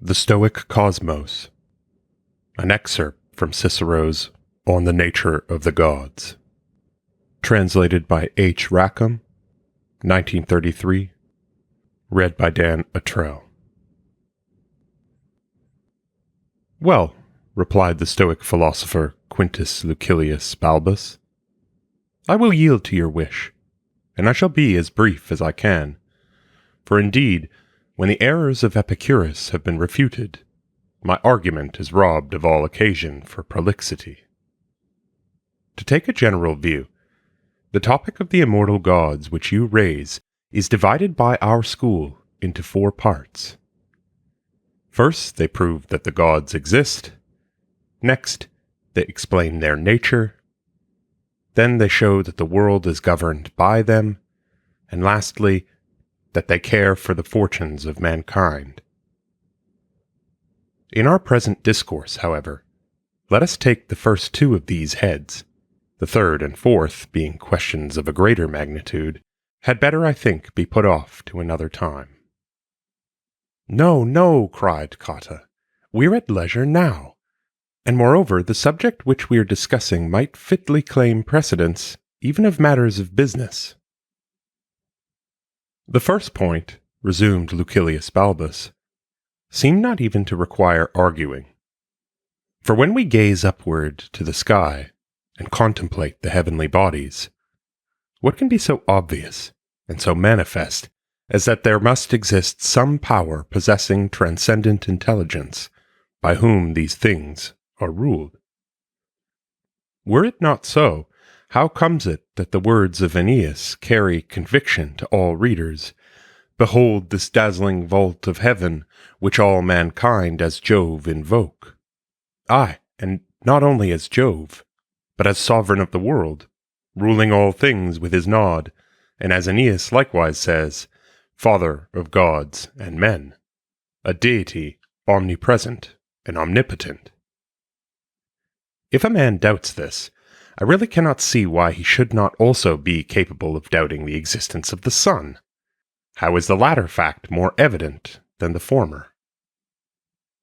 The Stoic Cosmos, an excerpt from Cicero's On the Nature of the Gods, translated by H. Rackham, 1933, read by Dan Attrell. Well, replied the Stoic philosopher Quintus Lucilius Balbus, I will yield to your wish, and I shall be as brief as I can, for indeed, when the errors of Epicurus have been refuted, my argument is robbed of all occasion for prolixity. To take a general view, the topic of the immortal gods which you raise is divided by our school into 4 parts. First, they prove that the gods exist. Next, they explain their nature. Then they show that the world is governed by them. And lastly, that they care for the fortunes of mankind. In our present discourse, however, let us take the first 2 of these heads. The third and fourth, being questions of a greater magnitude, had better, I think, be put off to another time. No, no, cried Cotta. We're at leisure now. And moreover, the subject which we are discussing might fitly claim precedence even of matters of business. The first point, resumed Lucilius Balbus, seemed not even to require arguing. For when we gaze upward to the sky and contemplate the heavenly bodies, what can be so obvious and so manifest as that there must exist some power possessing transcendent intelligence by whom these things are ruled? Were it not so, how comes it that the words of Aeneas carry conviction to all readers? Behold this dazzling vault of heaven, which all mankind as Jove invoke. Aye, and not only as Jove, but as sovereign of the world, ruling all things with his nod, and as Aeneas likewise says, Father of gods and men, a deity omnipresent and omnipotent. If a man doubts this, I really cannot see why he should not also be capable of doubting the existence of the sun. How is the latter fact more evident than the former?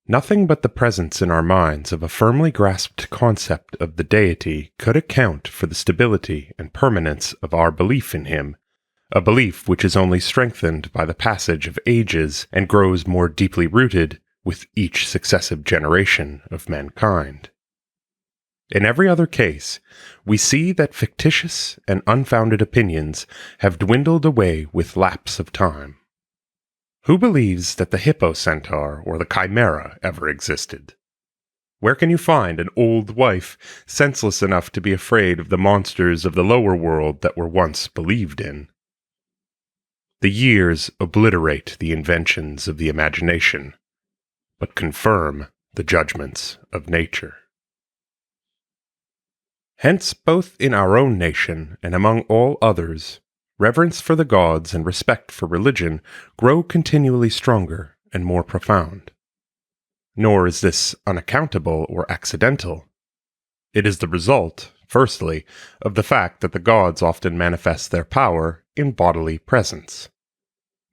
Nothing but the presence in our minds of a firmly grasped concept of the deity could account for the stability and permanence of our belief in him, a belief which is only strengthened by the passage of ages and grows more deeply rooted with each successive generation of mankind. In every other case, we see that fictitious and unfounded opinions have dwindled away with lapse of time. Who believes that the hippocentaur or the chimera ever existed? Where can you find an old wife senseless enough to be afraid of the monsters of the lower world that were once believed in? The years obliterate the inventions of the imagination, but confirm the judgments of nature. Hence, both in our own nation and among all others, reverence for the gods and respect for religion grow continually stronger and more profound. Nor is this unaccountable or accidental. It is the result, firstly, of the fact that the gods often manifest their power in bodily presence.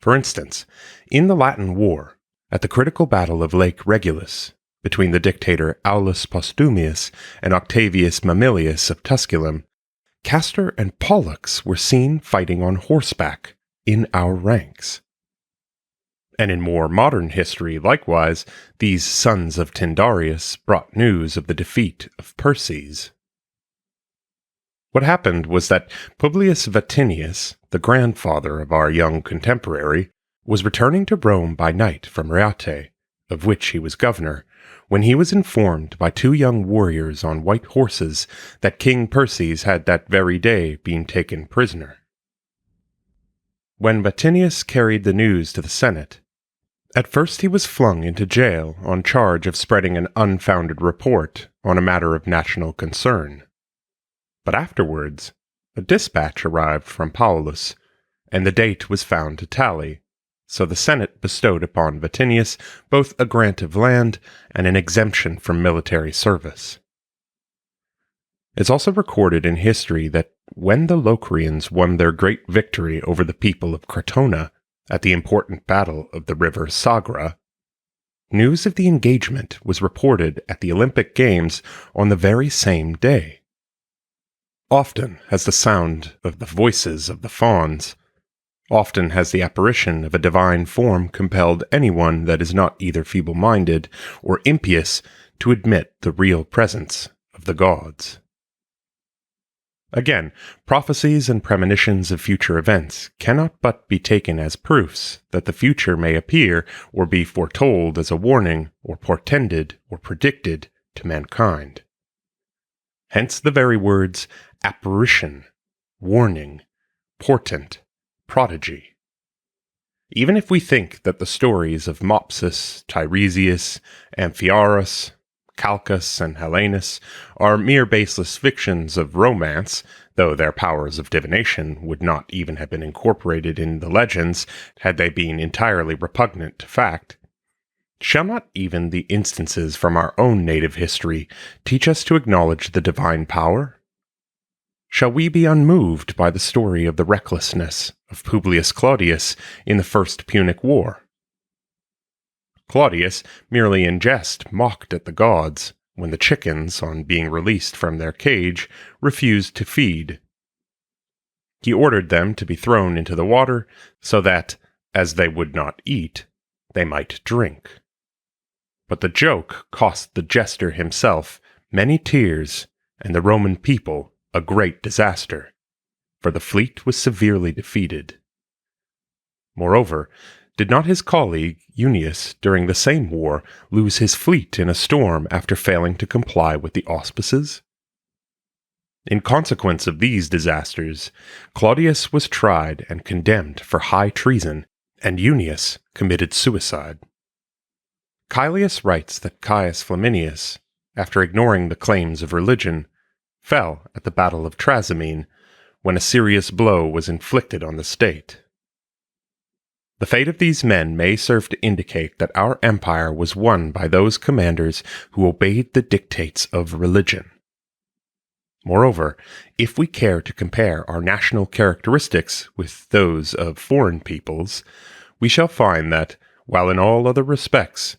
For instance, in the Latin War, at the critical battle of Lake Regillus, between the dictator Aulus Postumius and Octavius Mamilius of Tusculum, Castor and Pollux were seen fighting on horseback in our ranks. And in more modern history, likewise, these sons of Tyndareus brought news of the defeat of Perses. What happened was that Publius Vatinius, the grandfather of our young contemporary, was returning to Rome by night from Reate, of which he was governor, when he was informed by 2 young warriors on white horses that King Perses had that very day been taken prisoner. When Vatinius carried the news to the Senate, at first he was flung into jail on charge of spreading an unfounded report on a matter of national concern. But afterwards, a dispatch arrived from Paulus, and the date was found to tally. So the Senate bestowed upon Vatinius both a grant of land and an exemption from military service. It's also recorded in history that when the Locrians won their great victory over the people of Crotona at the important battle of the river Sagra, news of the engagement was reported at the Olympic Games on the very same day. Often has the sound of the voices of the fauns, often has the apparition of a divine form compelled anyone that is not either feeble-minded or impious to admit the real presence of the gods. Again, prophecies and premonitions of future events cannot but be taken as proofs that the future may appear or be foretold as a warning or portended or predicted to mankind. Hence the very words apparition, warning, portent, prodigy. Even if we think that the stories of Mopsus, Tiresias, Amphiaraus, Calchas, and Helenus are mere baseless fictions of romance, though their powers of divination would not even have been incorporated in the legends had they been entirely repugnant to fact, shall not even the instances from our own native history teach us to acknowledge the divine power? Shall we be unmoved by the story of the recklessness of Publius Claudius in the First Punic War? Claudius, merely in jest, mocked at the gods when the chickens, on being released from their cage, refused to feed. He ordered them to be thrown into the water so that, as they would not eat, they might drink. But the joke cost the jester himself many tears and the Roman people a great disaster, for the fleet was severely defeated. Moreover, did not his colleague Unius during the same war lose his fleet in a storm after failing to comply with the auspices? In consequence of these disasters, Claudius was tried and condemned for high treason, and Unius committed suicide. Caelius writes that Caius Flaminius, after ignoring the claims of religion, fell at the Battle of Trasimene, when a serious blow was inflicted on the state. The fate of these men may serve to indicate that our empire was won by those commanders who obeyed the dictates of religion. Moreover, if we care to compare our national characteristics with those of foreign peoples, we shall find that, while in all other respects,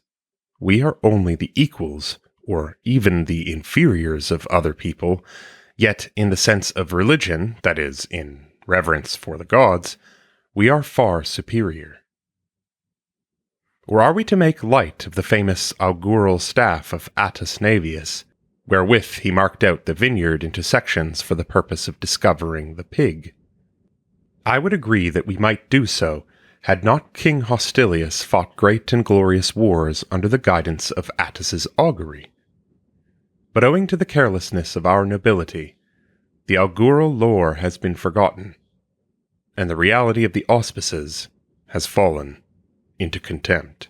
we are only the equals, or even the inferiors of other people, yet in the sense of religion, that is, in reverence for the gods, we are far superior. Or are we to make light of the famous augural staff of Attus Navius, wherewith he marked out the vineyard into sections for the purpose of discovering the pig? I would agree that we might do so, had not King Hostilius fought great and glorious wars under the guidance of Attus's augury. But owing to the carelessness of our nobility, the augural lore has been forgotten, and the reality of the auspices has fallen into contempt,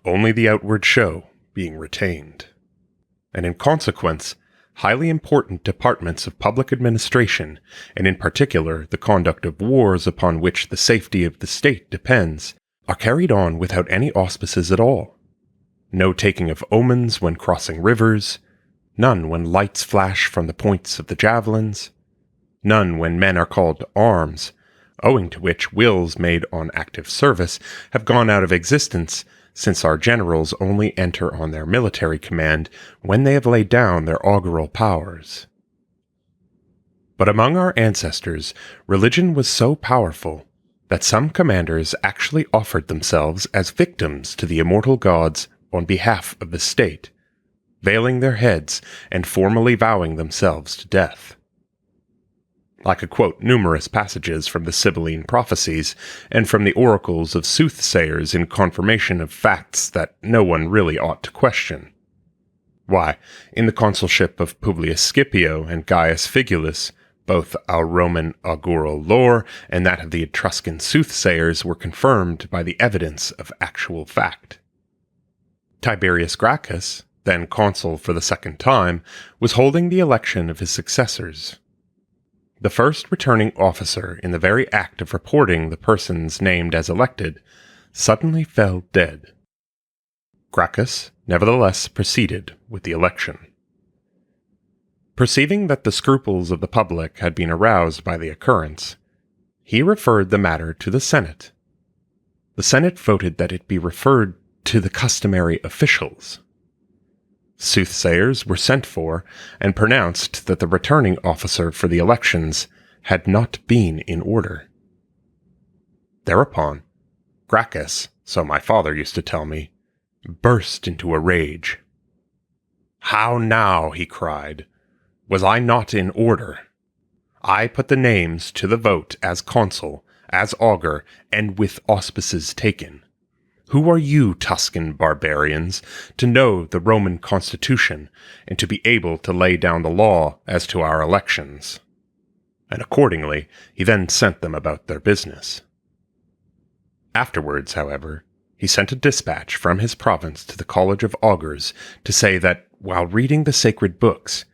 only the outward show being retained. And in consequence, highly important departments of public administration, and in particular the conduct of wars upon which the safety of the state depends, are carried on without any auspices at all. No taking of omens when crossing rivers, none when lights flash from the points of the javelins, none when men are called to arms, owing to which wills made on active service have gone out of existence, since our generals only enter on their military command when they have laid down their augural powers. But among our ancestors, religion was so powerful that some commanders actually offered themselves as victims to the immortal gods on behalf of the state, veiling their heads and formally vowing themselves to death. I could quote numerous passages from the Sibylline prophecies and from the oracles of soothsayers in confirmation of facts that no one really ought to question. Why, in the consulship of Publius Scipio and Gaius Figulus, both our Roman augural lore and that of the Etruscan soothsayers were confirmed by the evidence of actual fact. Tiberius Gracchus, then consul for the second time, was holding the election of his successors. The first returning officer, in the very act of reporting the persons named as elected, suddenly fell dead. Gracchus nevertheless proceeded with the election. Perceiving that the scruples of the public had been aroused by the occurrence, he referred the matter to the Senate. The Senate voted that it be referred to the customary officials. Soothsayers were sent for and pronounced that the returning officer for the elections had not been in order. Thereupon, Gracchus, so my father used to tell me, burst into a rage. "How now," he cried, "was I not in order? I put the names to the vote as consul, as augur, and with auspices taken. Who are you, Tuscan barbarians, to know the Roman constitution, and to be able to lay down the law as to our elections?" And accordingly, he then sent them about their business. Afterwards, however, he sent a dispatch from his province to the College of Augurs to say that, while reading the sacred books,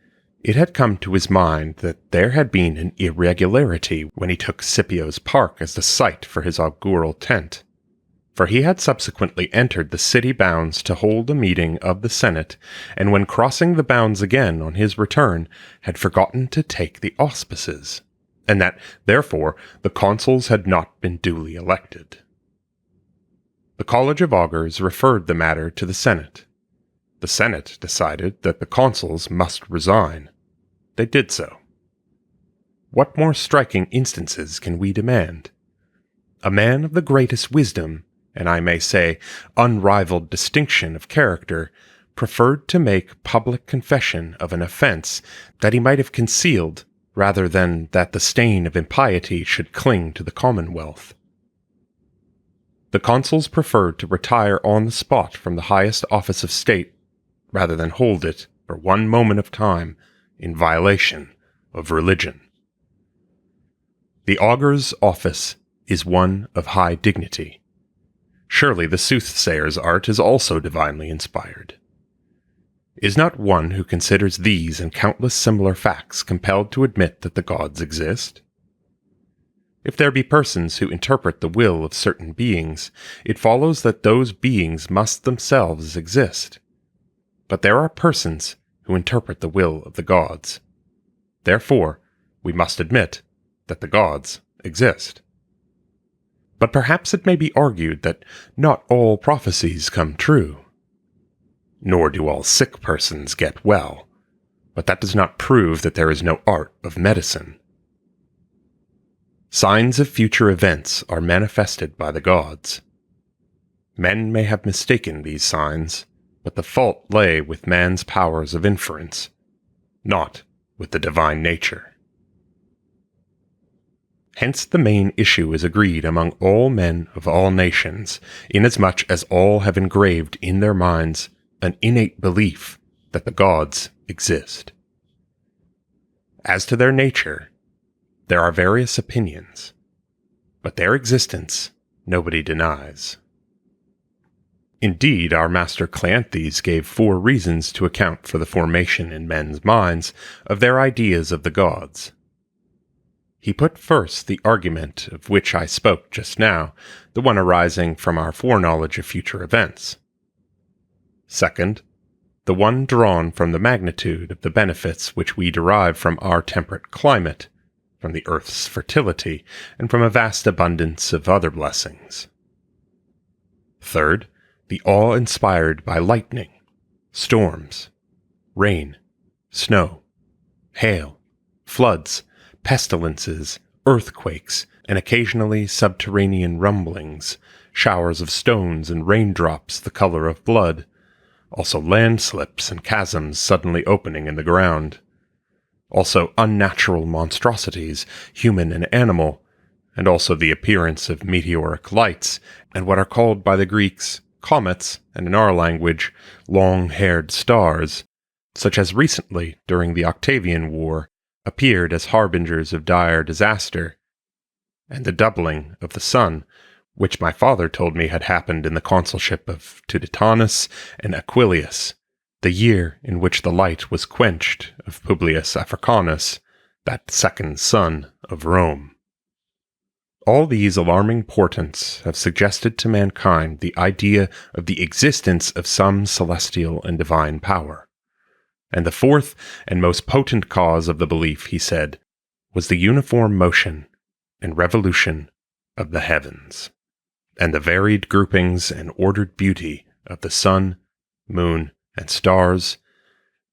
it had come to his mind that there had been an irregularity when he took Scipio's park as the site for his augural tent. For he had subsequently entered the city bounds to hold a meeting of the Senate, and when crossing the bounds again on his return, had forgotten to take the auspices, and that, therefore, the consuls had not been duly elected. The College of Augurs referred the matter to the Senate. The Senate decided that the consuls must resign. They did so. What more striking instances can we demand? A man of the greatest wisdom, and I may say unrivaled distinction of character, preferred to make public confession of an offense that he might have concealed rather than that the stain of impiety should cling to the commonwealth. The consuls preferred to retire on the spot from the highest office of state rather than hold it for one moment of time in violation of religion. The augur's office is one of high dignity. Surely the soothsayer's art is also divinely inspired. Is not one who considers these and countless similar facts compelled to admit that the gods exist? If there be persons who interpret the will of certain beings, it follows that those beings must themselves exist. But there are persons who interpret the will of the gods. Therefore, we must admit that the gods exist. But perhaps it may be argued that not all prophecies come true. Nor do all sick persons get well, but that does not prove that there is no art of medicine. Signs of future events are manifested by the gods. Men may have mistaken these signs, but the fault lay with man's powers of inference, not with the divine nature. Hence the main issue is agreed among all men of all nations, inasmuch as all have engraved in their minds an innate belief that the gods exist. As to their nature, there are various opinions, but their existence nobody denies. Indeed, our master Cleanthes gave 4 reasons to account for the formation in men's minds of their ideas of the gods. He put first the argument of which I spoke just now, the one arising from our foreknowledge of future events. Second, the one drawn from the magnitude of the benefits which we derive from our temperate climate, from the earth's fertility, and from a vast abundance of other blessings. Third, the awe inspired by lightning, storms, rain, snow, hail, floods, pestilences, earthquakes, and occasionally subterranean rumblings, showers of stones and raindrops the color of blood, also landslips and chasms suddenly opening in the ground, also unnatural monstrosities, human and animal, and also the appearance of meteoric lights, and what are called by the Greeks comets, and in our language, long-haired stars, such as recently, during the Octavian War, appeared as harbingers of dire disaster, and the doubling of the sun, which my father told me had happened in the consulship of Tuditanus and Aquilius, the year in which the light was quenched of Publius Africanus, that second son of Rome. All these alarming portents have suggested to mankind the idea of the existence of some celestial and divine power. And the fourth and most potent cause of the belief, he said, was the uniform motion and revolution of the heavens, and the varied groupings and ordered beauty of the sun, moon, and stars,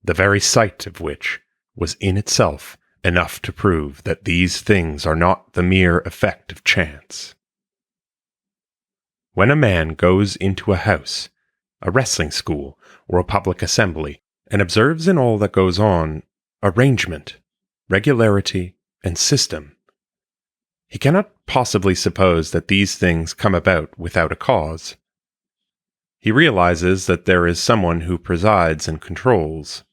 the very sight of which was in itself enough to prove that these things are not the mere effect of chance. When a man goes into a house, a wrestling school, or a public assembly, and observes in all that goes on arrangement, regularity, and system, he cannot possibly suppose that these things come about without a cause. He realizes that there is someone who presides and controls.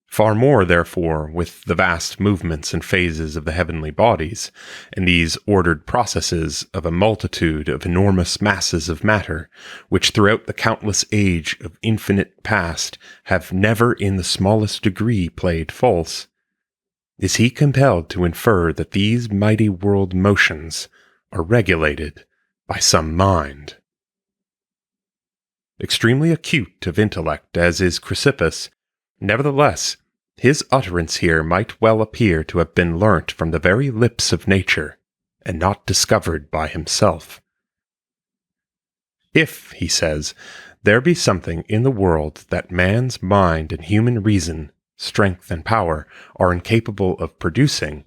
Far more, therefore, with the vast movements and phases of the heavenly bodies, and these ordered processes of a multitude of enormous masses of matter, which throughout the countless age of infinite past have never in the smallest degree played false, is he compelled to infer that these mighty world motions are regulated by some mind. Extremely acute of intellect as is Chrysippus, nevertheless, his utterance here might well appear to have been learnt from the very lips of nature, and not discovered by himself. If, he says, there be something in the world that man's mind and human reason, strength and power, are incapable of producing,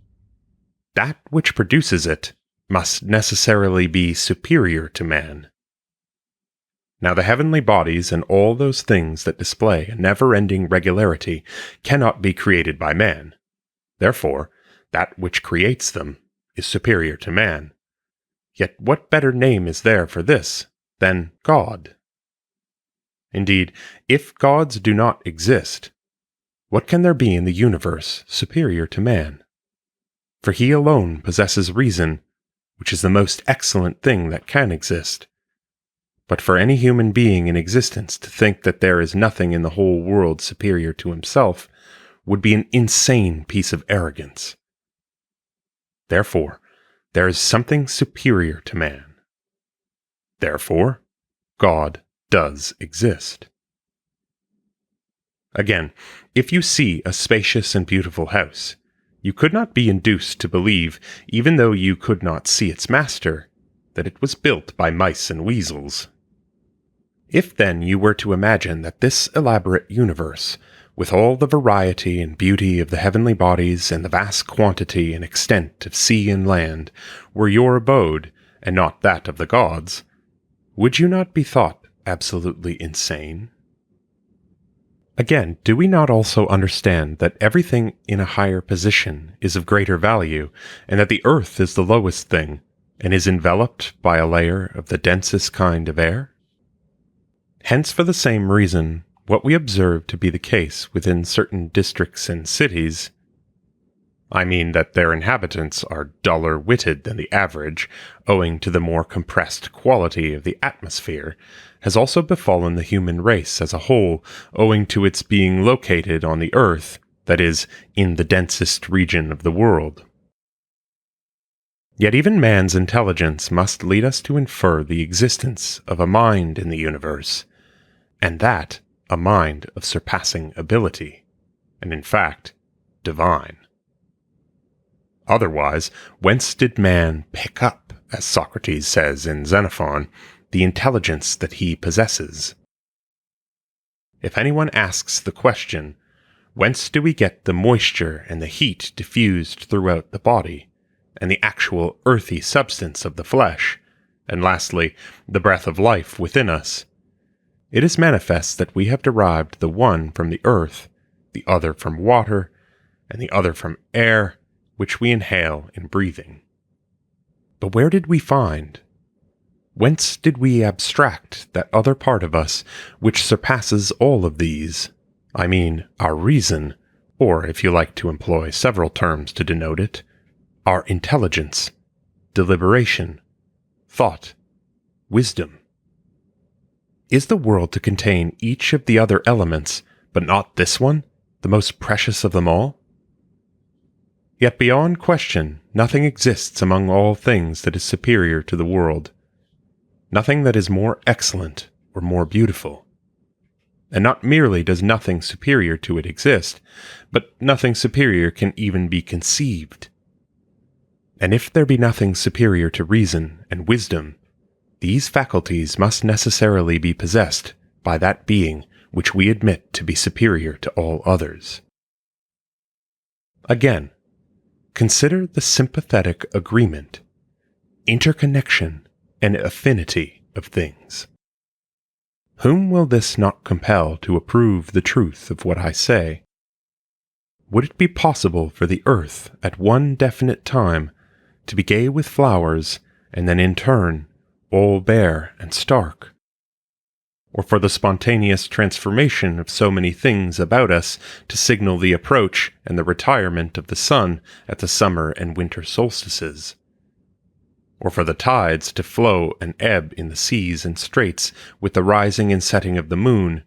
that which produces it must necessarily be superior to man. Now the heavenly bodies and all those things that display a never-ending regularity cannot be created by man. Therefore, that which creates them is superior to man. Yet what better name is there for this than God? Indeed, if gods do not exist, what can there be in the universe superior to man? For he alone possesses reason, which is the most excellent thing that can exist. But for any human being in existence to think that there is nothing in the whole world superior to himself would be an insane piece of arrogance. Therefore, there is something superior to man. Therefore, God does exist. Again, if you see a spacious and beautiful house, you could not be induced to believe, even though you could not see its master, that it was built by mice and weasels. If then you were to imagine that this elaborate universe, with all the variety and beauty of the heavenly bodies and the vast quantity and extent of sea and land, were your abode, and not that of the gods, would you not be thought absolutely insane? Again, do we not also understand that everything in a higher position is of greater value, and that the earth is the lowest thing, and is enveloped by a layer of the densest kind of air? Hence, for the same reason, what we observe to be the case within certain districts and cities, I mean that their inhabitants are duller witted than the average, owing to the more compressed quality of the atmosphere, has also befallen the human race as a whole, owing to its being located on the earth, that is, in the densest region of the world. Yet even man's intelligence must lead us to infer the existence of a mind in the universe, and that a mind of surpassing ability, and in fact, divine. Otherwise, whence did man pick up, as Socrates says in Xenophon, the intelligence that he possesses? If anyone asks the question, whence do we get the moisture and the heat diffused throughout the body, and the actual earthy substance of the flesh, and lastly, the breath of life within us, it is manifest that we have derived the one from the earth, the other from water, and the other from air, which we inhale in breathing. But where did we find? Whence did we abstract that other part of us which surpasses all of these? I mean, our reason, or if you like to employ several terms to denote it, our intelligence, deliberation, thought, wisdom. Is the world to contain each of the other elements, but not this one, the most precious of them all? Yet beyond question, nothing exists among all things that is superior to the world, nothing that is more excellent or more beautiful. And not merely does nothing superior to it exist, but nothing superior can even be conceived. And if there be nothing superior to reason and wisdom, these faculties must necessarily be possessed by that being which we admit to be superior to all others. Again, consider the sympathetic agreement, interconnection, and affinity of things. Whom will this not compel to approve the truth of what I say? Would it be possible for the earth at one definite time to be gay with flowers and then in turn all bare and stark? Or for the spontaneous transformation of so many things about us to signal the approach and the retirement of the sun at the summer and winter solstices? Or for the tides to flow and ebb in the seas and straits with the rising and setting of the moon?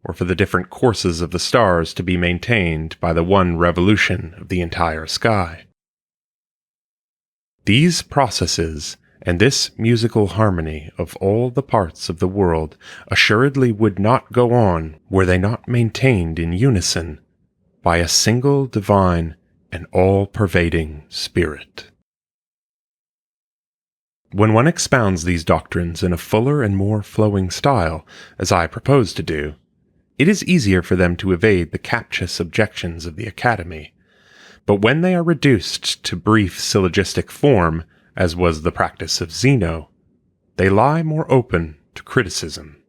Or for the different courses of the stars to be maintained by the one revolution of the entire sky? These processes and this musical harmony of all the parts of the world assuredly would not go on were they not maintained in unison by a single divine and all-pervading spirit. When one expounds these doctrines in a fuller and more flowing style, as I propose to do, it is easier for them to evade the captious objections of the Academy. But when they are reduced to brief syllogistic form, as was the practice of Zeno, they lie more open to criticism.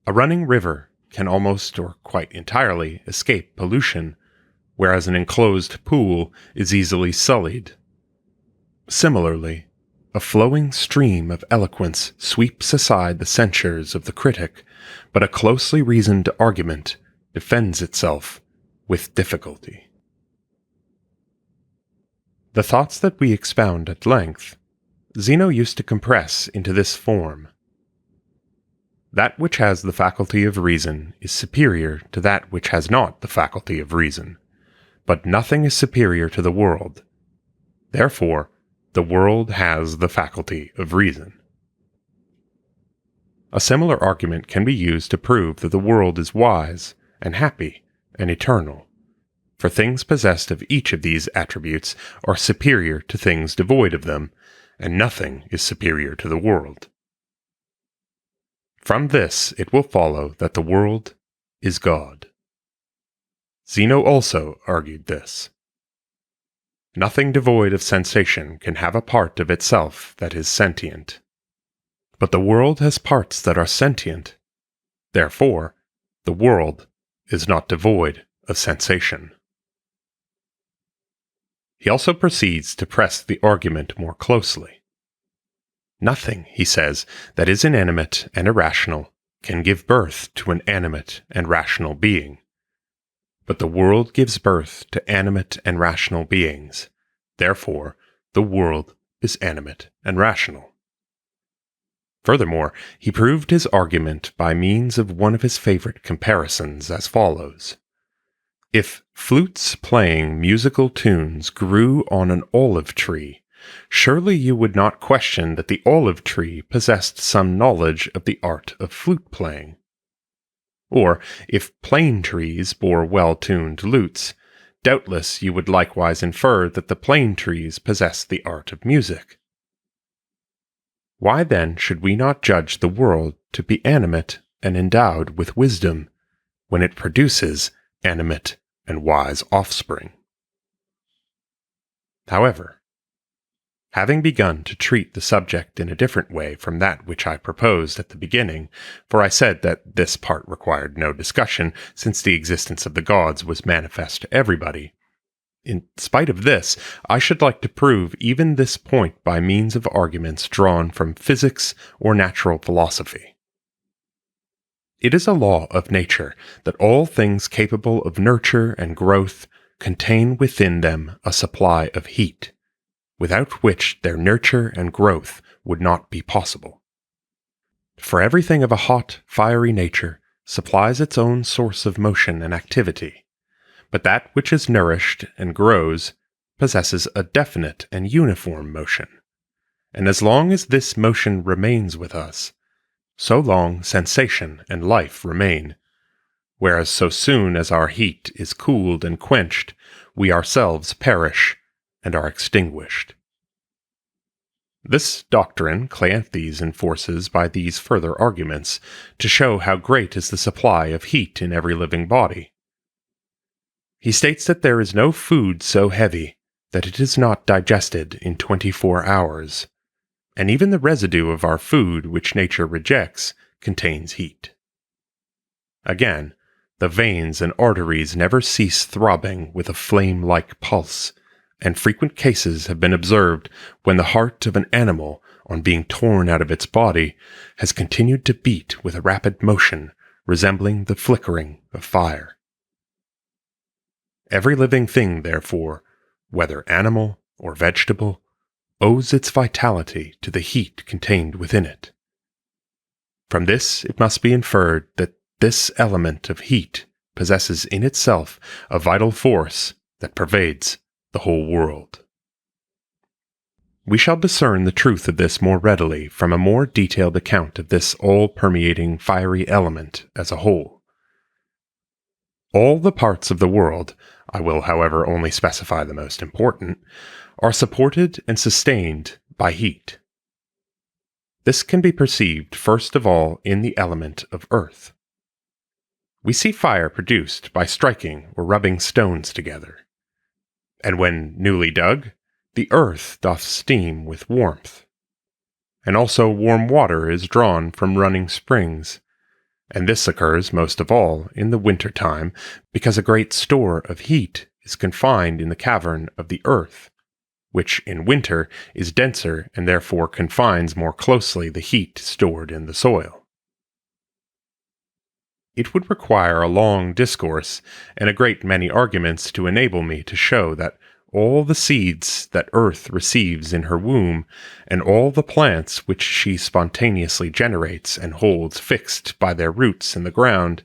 A running river can almost or quite entirely escape pollution, whereas an enclosed pool is easily sullied. Similarly, a flowing stream of eloquence sweeps aside the censures of the critic, but a closely reasoned argument defends itself with difficulty. The thoughts that we expound at length, Zeno used to compress into this form: that which has the faculty of reason is superior to that which has not the faculty of reason, but nothing is superior to the world. Therefore, the world has the faculty of reason. A similar argument can be used to prove that the world is wise and happy and eternal, for things possessed of each of these attributes are superior to things devoid of them, and nothing is superior to the world. From this it will follow that the world is God. Zeno also argued this. Nothing devoid of sensation can have a part of itself that is sentient. But the world has parts that are sentient. Therefore, the world is not devoid of sensation. He also proceeds to press the argument more closely. Nothing, he says, that is inanimate and irrational can give birth to an animate and rational being. But the world gives birth to animate and rational beings. Therefore, the world is animate and rational. Furthermore, he proved his argument by means of one of his favorite comparisons as follows. If flutes playing musical tunes grew on an olive tree, surely you would not question that the olive tree possessed some knowledge of the art of flute playing. Or, if plane trees bore well-tuned lutes, doubtless you would likewise infer that the plane trees possessed the art of music. Why then should we not judge the world to be animate and endowed with wisdom, when it produces animate and wise offspring? However, having begun to treat the subject in a different way from that which I proposed at the beginning, for I said that this part required no discussion, since the existence of the gods was manifest to everybody, in spite of this, I should like to prove even this point by means of arguments drawn from physics or natural philosophy. It is a law of nature that all things capable of nurture and growth contain within them a supply of heat, without which their nurture and growth would not be possible. For everything of a hot, fiery nature supplies its own source of motion and activity, but that which is nourished and grows possesses a definite and uniform motion, and as long as this motion remains with us, so long sensation and life remain, whereas so soon as our heat is cooled and quenched, we ourselves perish and are extinguished. This doctrine Cleanthes enforces by these further arguments to show how great is the supply of heat in every living body. He states that there is no food so heavy that it is not digested in 24 hours, and even the residue of our food which nature rejects contains heat. Again, the veins and arteries never cease throbbing with a flame-like pulse, and frequent cases have been observed when the heart of an animal, on being torn out of its body, has continued to beat with a rapid motion resembling the flickering of fire. Every living thing, therefore, whether animal or vegetable, owes its vitality to the heat contained within it. From this it must be inferred that this element of heat possesses in itself a vital force that pervades the whole world. We shall discern the truth of this more readily from a more detailed account of this all-permeating fiery element as a whole. All the parts of the world, I will however only specify the most important, are supported and sustained by heat. This can be perceived first of all in the element of earth. We see fire produced by striking or rubbing stones together. And when newly dug, the earth doth steam with warmth. And also warm water is drawn from running springs, and this occurs most of all in the winter time, because a great store of heat is confined in the cavern of the earth, which in winter is denser and therefore confines more closely the heat stored in the soil. It would require a long discourse and a great many arguments to enable me to show that all the seeds that earth receives in her womb, and all the plants which she spontaneously generates and holds fixed by their roots in the ground,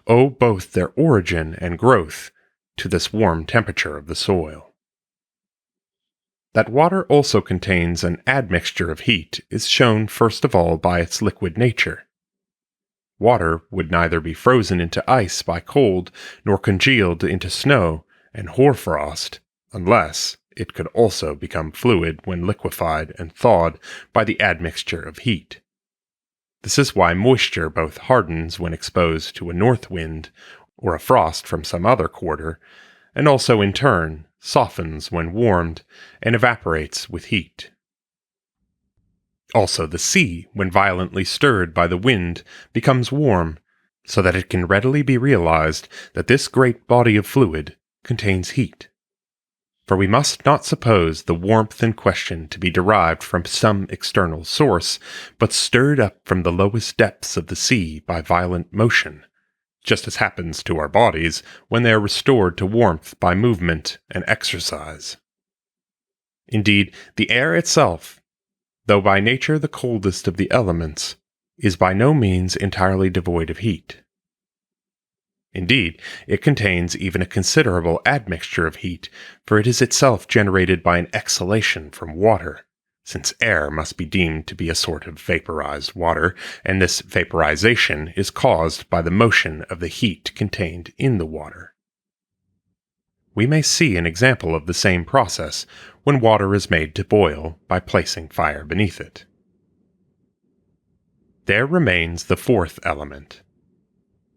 owe both their origin and growth to this warm temperature of the soil. That water also contains an admixture of heat is shown first of all by its liquid nature. Water would neither be frozen into ice by cold, nor congealed into snow and hoarfrost, unless it could also become fluid when liquefied and thawed by the admixture of heat. This is why moisture both hardens when exposed to a north wind or a frost from some other quarter, and also in turn softens when warmed and evaporates with heat. Also the sea, when violently stirred by the wind, becomes warm, so that it can readily be realized that this great body of fluid contains heat. For we must not suppose the warmth in question to be derived from some external source, but stirred up from the lowest depths of the sea by violent motion, just as happens to our bodies when they are restored to warmth by movement and exercise. Indeed, the air itself, though by nature the coldest of the elements, is by no means entirely devoid of heat. Indeed, it contains even a considerable admixture of heat, for it is itself generated by an exhalation from water, since air must be deemed to be a sort of vaporized water, and this vaporization is caused by the motion of the heat contained in the water. We may see an example of the same process when water is made to boil by placing fire beneath it. There remains the fourth element.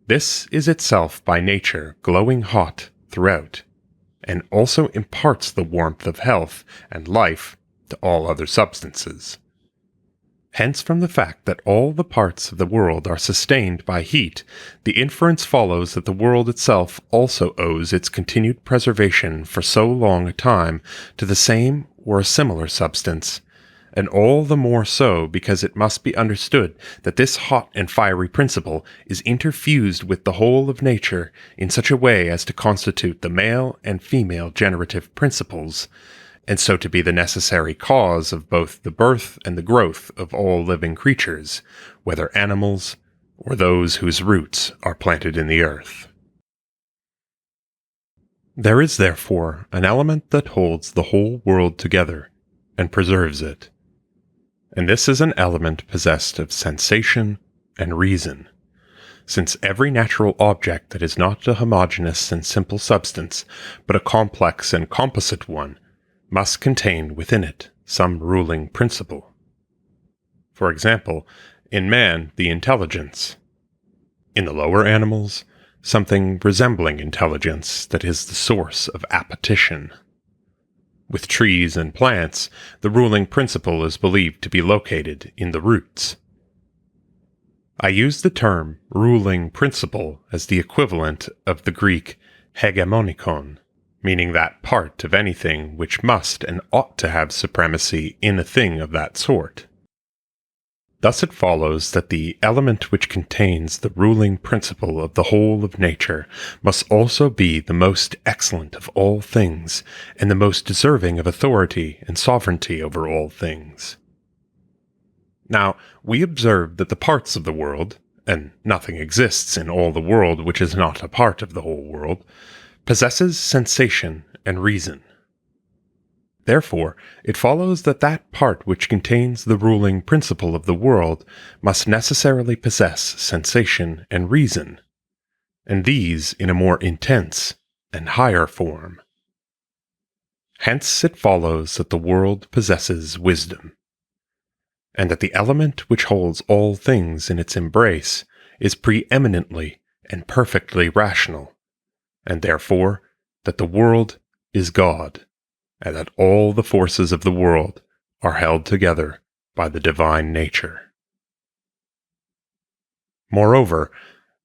This is itself by nature glowing hot throughout, and also imparts the warmth of health and life to all other substances. Hence, from the fact that all the parts of the world are sustained by heat, the inference follows that the world itself also owes its continued preservation for so long a time to the same or a similar substance, and all the more so because it must be understood that this hot and fiery principle is interfused with the whole of nature in such a way as to constitute the male and female generative principles, and so to be the necessary cause of both the birth and the growth of all living creatures, whether animals or those whose roots are planted in the earth. There is therefore an element that holds the whole world together and preserves it, and this is an element possessed of sensation and reason, since every natural object that is not a homogeneous and simple substance, but a complex and composite one, must contain within it some ruling principle. For example, in man, the intelligence. In the lower animals, something resembling intelligence that is the source of appetition. With trees and plants, the ruling principle is believed to be located in the roots. I use the term ruling principle as the equivalent of the Greek hegemonikon, meaning that part of anything which must and ought to have supremacy in a thing of that sort. Thus it follows that the element which contains the ruling principle of the whole of nature must also be the most excellent of all things, and the most deserving of authority and sovereignty over all things. Now, we observe that the parts of the world, and nothing exists in all the world which is not a part of the whole world, possesses sensation and reason. Therefore, it follows that that part which contains the ruling principle of the world must necessarily possess sensation and reason, and these in a more intense and higher form. Hence it follows that the world possesses wisdom, and that the element which holds all things in its embrace is preeminently and perfectly rational, and therefore that the world is God, and that all the forces of the world are held together by the divine nature. Moreover,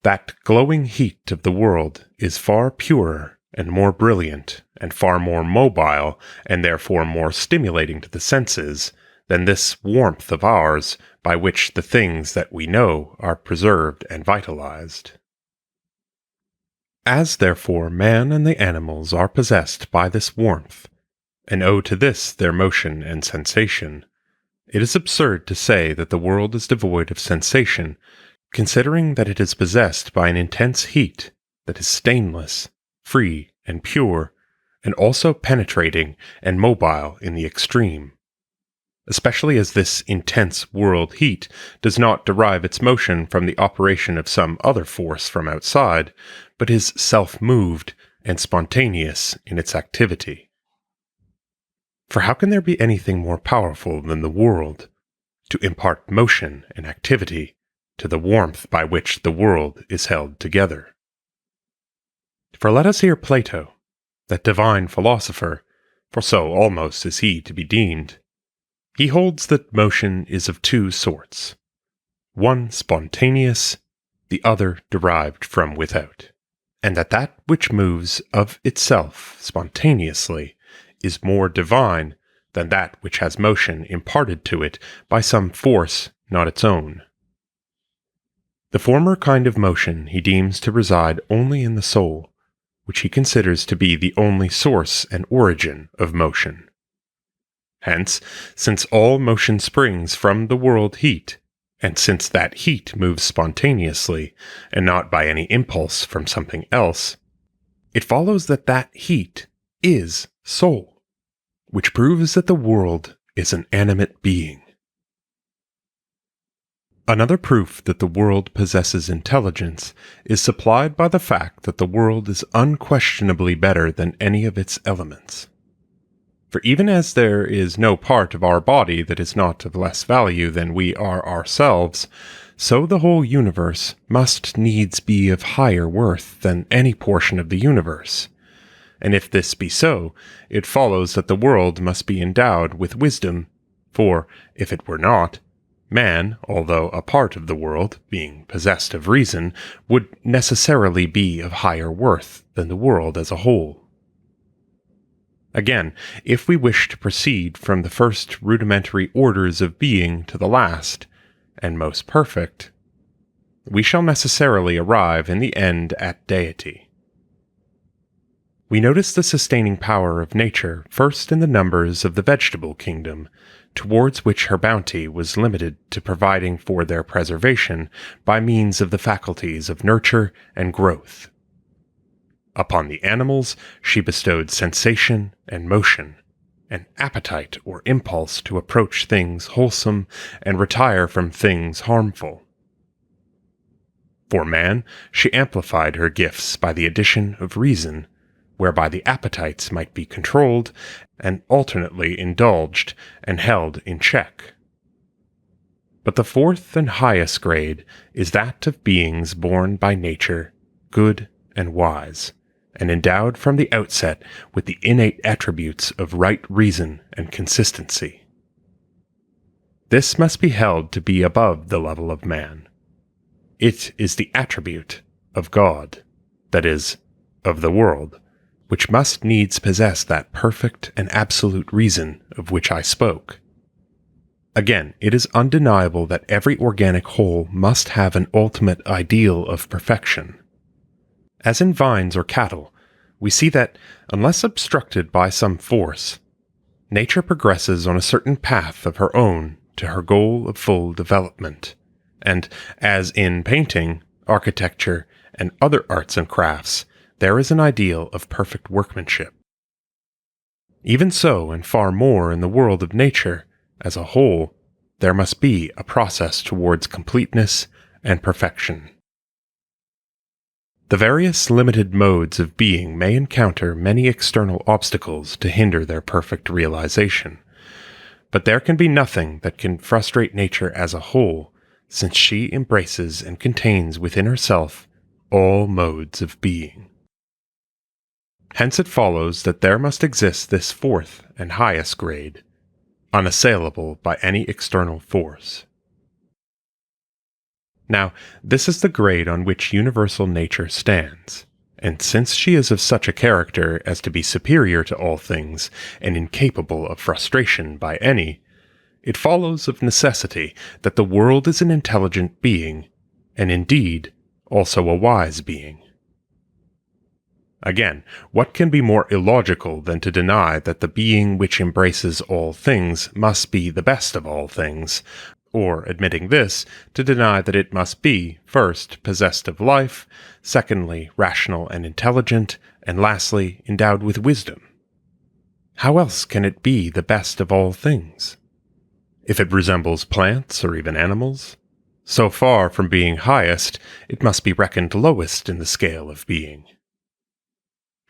that glowing heat of the world is far purer and more brilliant, and far more mobile, and therefore more stimulating to the senses, than this warmth of ours by which the things that we know are preserved and vitalized. As therefore man and the animals are possessed by this warmth, and owe to this their motion and sensation, it is absurd to say that the world is devoid of sensation, considering that it is possessed by an intense heat that is stainless, free, and pure, and also penetrating and mobile in the extreme, especially as this intense world heat does not derive its motion from the operation of some other force from outside, but is self-moved and spontaneous in its activity. For how can there be anything more powerful than the world to impart motion and activity to the warmth by which the world is held together? For let us hear Plato, that divine philosopher, for so almost is he to be deemed. He holds that motion is of two sorts, one spontaneous, the other derived from without, and that which moves of itself spontaneously is more divine than that which has motion imparted to it by some force not its own. The former kind of motion he deems to reside only in the soul, which he considers to be the only source and origin of motion. Hence, since all motion springs from the world heat, and since that heat moves spontaneously, and not by any impulse from something else, it follows that that heat is soul, which proves that the world is an animate being. Another proof that the world possesses intelligence is supplied by the fact that the world is unquestionably better than any of its elements. For even as there is no part of our body that is not of less value than we are ourselves, so the whole universe must needs be of higher worth than any portion of the universe. And if this be so, it follows that the world must be endowed with wisdom, for, if it were not, man, although a part of the world, being possessed of reason, would necessarily be of higher worth than the world as a whole. Again, if we wish to proceed from the first rudimentary orders of being to the last, and most perfect, we shall necessarily arrive in the end at deity. We notice the sustaining power of nature first in the numbers of the vegetable kingdom, towards which her bounty was limited to providing for their preservation by means of the faculties of nurture and growth. Upon the animals she bestowed sensation and motion, an appetite or impulse to approach things wholesome and retire from things harmful. For man, she amplified her gifts by the addition of reason, whereby the appetites might be controlled and alternately indulged and held in check. But the fourth and highest grade is that of beings born by nature, good and wise, and endowed from the outset with the innate attributes of right reason and consistency. This must be held to be above the level of man. It is the attribute of God, that is, of the world, which must needs possess that perfect and absolute reason of which I spoke. Again, it is undeniable that every organic whole must have an ultimate ideal of perfection. As in vines or cattle, we see that, unless obstructed by some force, nature progresses on a certain path of her own to her goal of full development, and, as in painting, architecture, and other arts and crafts, there is an ideal of perfect workmanship. Even so, and far more in the world of nature, as a whole, there must be a process towards completeness and perfection. The various limited modes of being may encounter many external obstacles to hinder their perfect realization, but there can be nothing that can frustrate nature as a whole, since she embraces and contains within herself all modes of being. Hence it follows that there must exist this fourth and highest grade, unassailable by any external force. Now, this is the grade on which universal nature stands, and since she is of such a character as to be superior to all things and incapable of frustration by any, it follows of necessity that the world is an intelligent being, and indeed also a wise being. Again, what can be more illogical than to deny that the being which embraces all things must be the best of all things, or, admitting this, to deny that it must be, first, possessed of life, secondly, rational and intelligent, and lastly, endowed with wisdom? How else can it be the best of all things? If it resembles plants or even animals, so far from being highest, it must be reckoned lowest in the scale of being.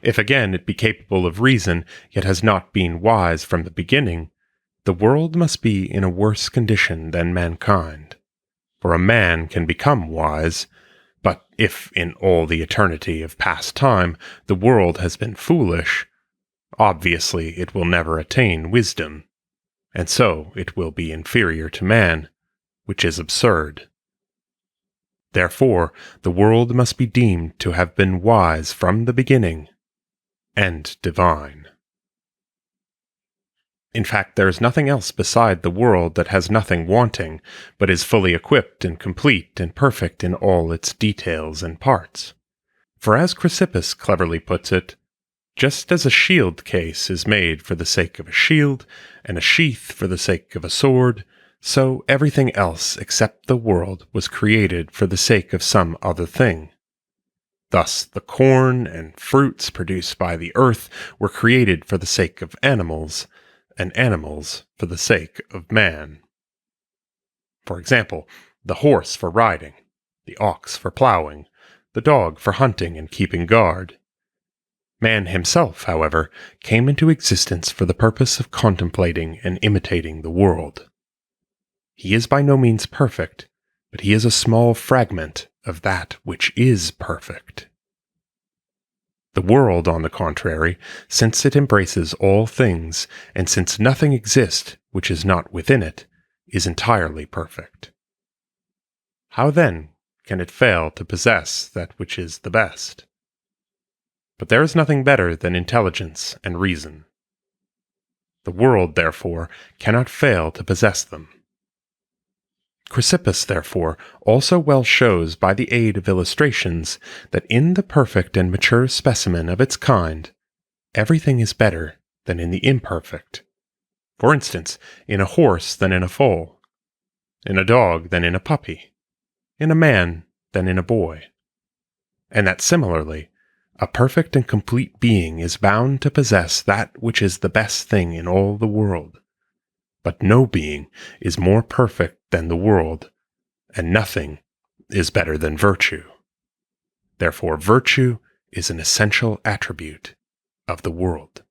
If again it be capable of reason, yet has not been wise from the beginning, the world must be in a worse condition than mankind. For a man can become wise, but if in all the eternity of past time the world has been foolish, obviously it will never attain wisdom, and so it will be inferior to man, which is absurd. Therefore, the world must be deemed to have been wise from the beginning, and divine. In fact, there is nothing else beside the world that has nothing wanting, but is fully equipped and complete and perfect in all its details and parts. For as Chrysippus cleverly puts it, just as a shield case is made for the sake of a shield, and a sheath for the sake of a sword, so everything else except the world was created for the sake of some other thing. Thus, the corn and fruits produced by the earth were created for the sake of animals, and animals for the sake of man. For example, the horse for riding, the ox for plowing, the dog for hunting and keeping guard. Man himself, however, came into existence for the purpose of contemplating and imitating the world. He is by no means perfect, but he is a small fragment of that which is perfect. The world, on the contrary, since it embraces all things, and since nothing exists which is not within it, is entirely perfect. How then can it fail to possess that which is the best? But there is nothing better than intelligence and reason. The world, therefore, cannot fail to possess them. Chrysippus, therefore, also well shows by the aid of illustrations that in the perfect and mature specimen of its kind, everything is better than in the imperfect. For instance, in a horse than in a foal, in a dog than in a puppy, in a man than in a boy. And that similarly, a perfect and complete being is bound to possess that which is the best thing in all the world. But no being is more perfect than the world, and nothing is better than virtue. Therefore, virtue is an essential attribute of the world.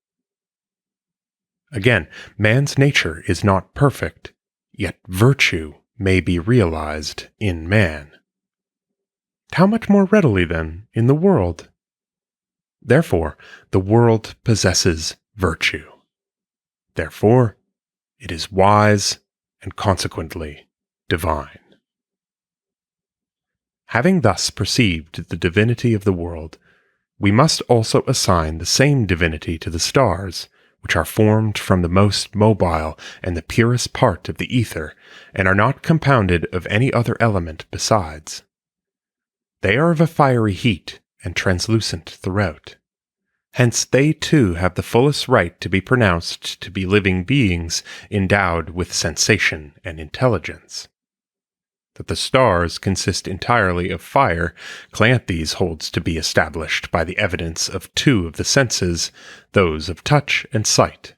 Again, man's nature is not perfect, yet virtue may be realized in man. How much more readily, then, in the world? Therefore, the world possesses virtue. Therefore, it is wise and consequently divine. Having thus perceived the divinity of the world, we must also assign the same divinity to the stars, which are formed from the most mobile and the purest part of the ether, and are not compounded of any other element besides. They are of a fiery heat and translucent throughout. Hence they too have the fullest right to be pronounced to be living beings endowed with sensation and intelligence. That the stars consist entirely of fire, Cleanthes holds to be established by the evidence of two of the senses, those of touch and sight.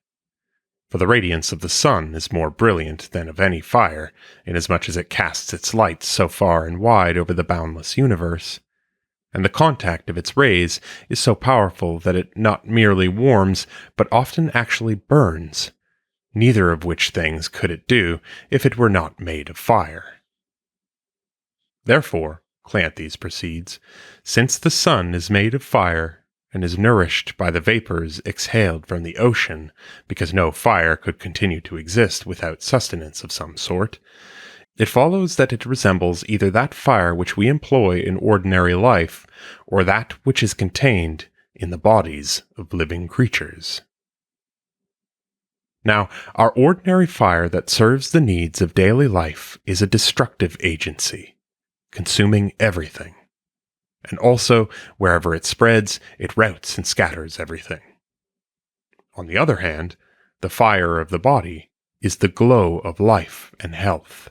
For the radiance of the sun is more brilliant than of any fire, inasmuch as it casts its light so far and wide over the boundless universe, and the contact of its rays is so powerful that it not merely warms, but often actually burns, neither of which things could it do if it were not made of fire. Therefore, Cleanthes proceeds, since the sun is made of fire, and is nourished by the vapors exhaled from the ocean, because no fire could continue to exist without sustenance of some sort, it follows that it resembles either that fire which we employ in ordinary life, or that which is contained in the bodies of living creatures. Now, our ordinary fire that serves the needs of daily life is a destructive agency, consuming everything. And also, wherever it spreads, it routs and scatters everything. On the other hand, the fire of the body is the glow of life and health.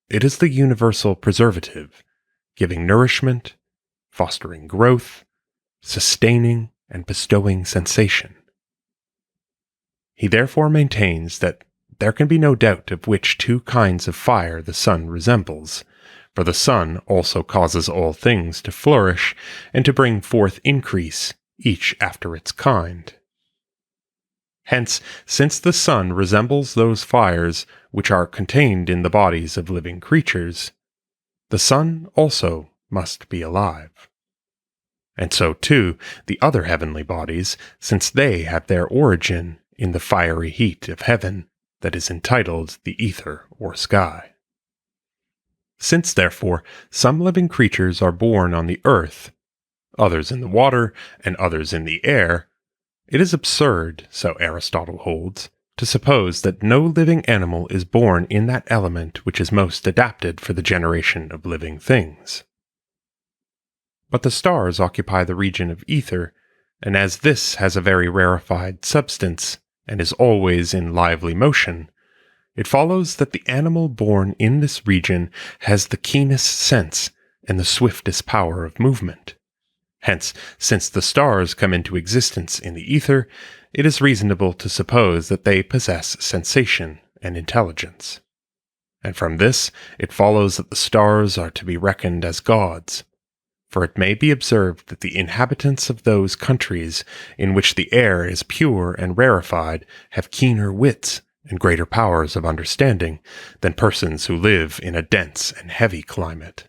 It is the universal preservative, giving nourishment, fostering growth, sustaining and bestowing sensation. He therefore maintains that there can be no doubt of which two kinds of fire the sun resembles, for the sun also causes all things to flourish and to bring forth increase, each after its kind. Hence, since the sun resembles those fires which are contained in the bodies of living creatures, the sun also must be alive. And so too the other heavenly bodies, since they have their origin in the fiery heat of heaven that is entitled the ether or sky. Since, therefore, some living creatures are born on the earth, others in the water, and others in the air, it is absurd, so Aristotle holds, to suppose that no living animal is born in that element which is most adapted for the generation of living things. But the stars occupy the region of ether, and as this has a very rarefied substance, and is always in lively motion, it follows that the animal born in this region has the keenest sense and the swiftest power of movement. Hence, since the stars come into existence in the ether, it is reasonable to suppose that they possess sensation and intelligence. And from this it follows that the stars are to be reckoned as gods, for it may be observed that the inhabitants of those countries in which the air is pure and rarefied have keener wits and greater powers of understanding than persons who live in a dense and heavy climate.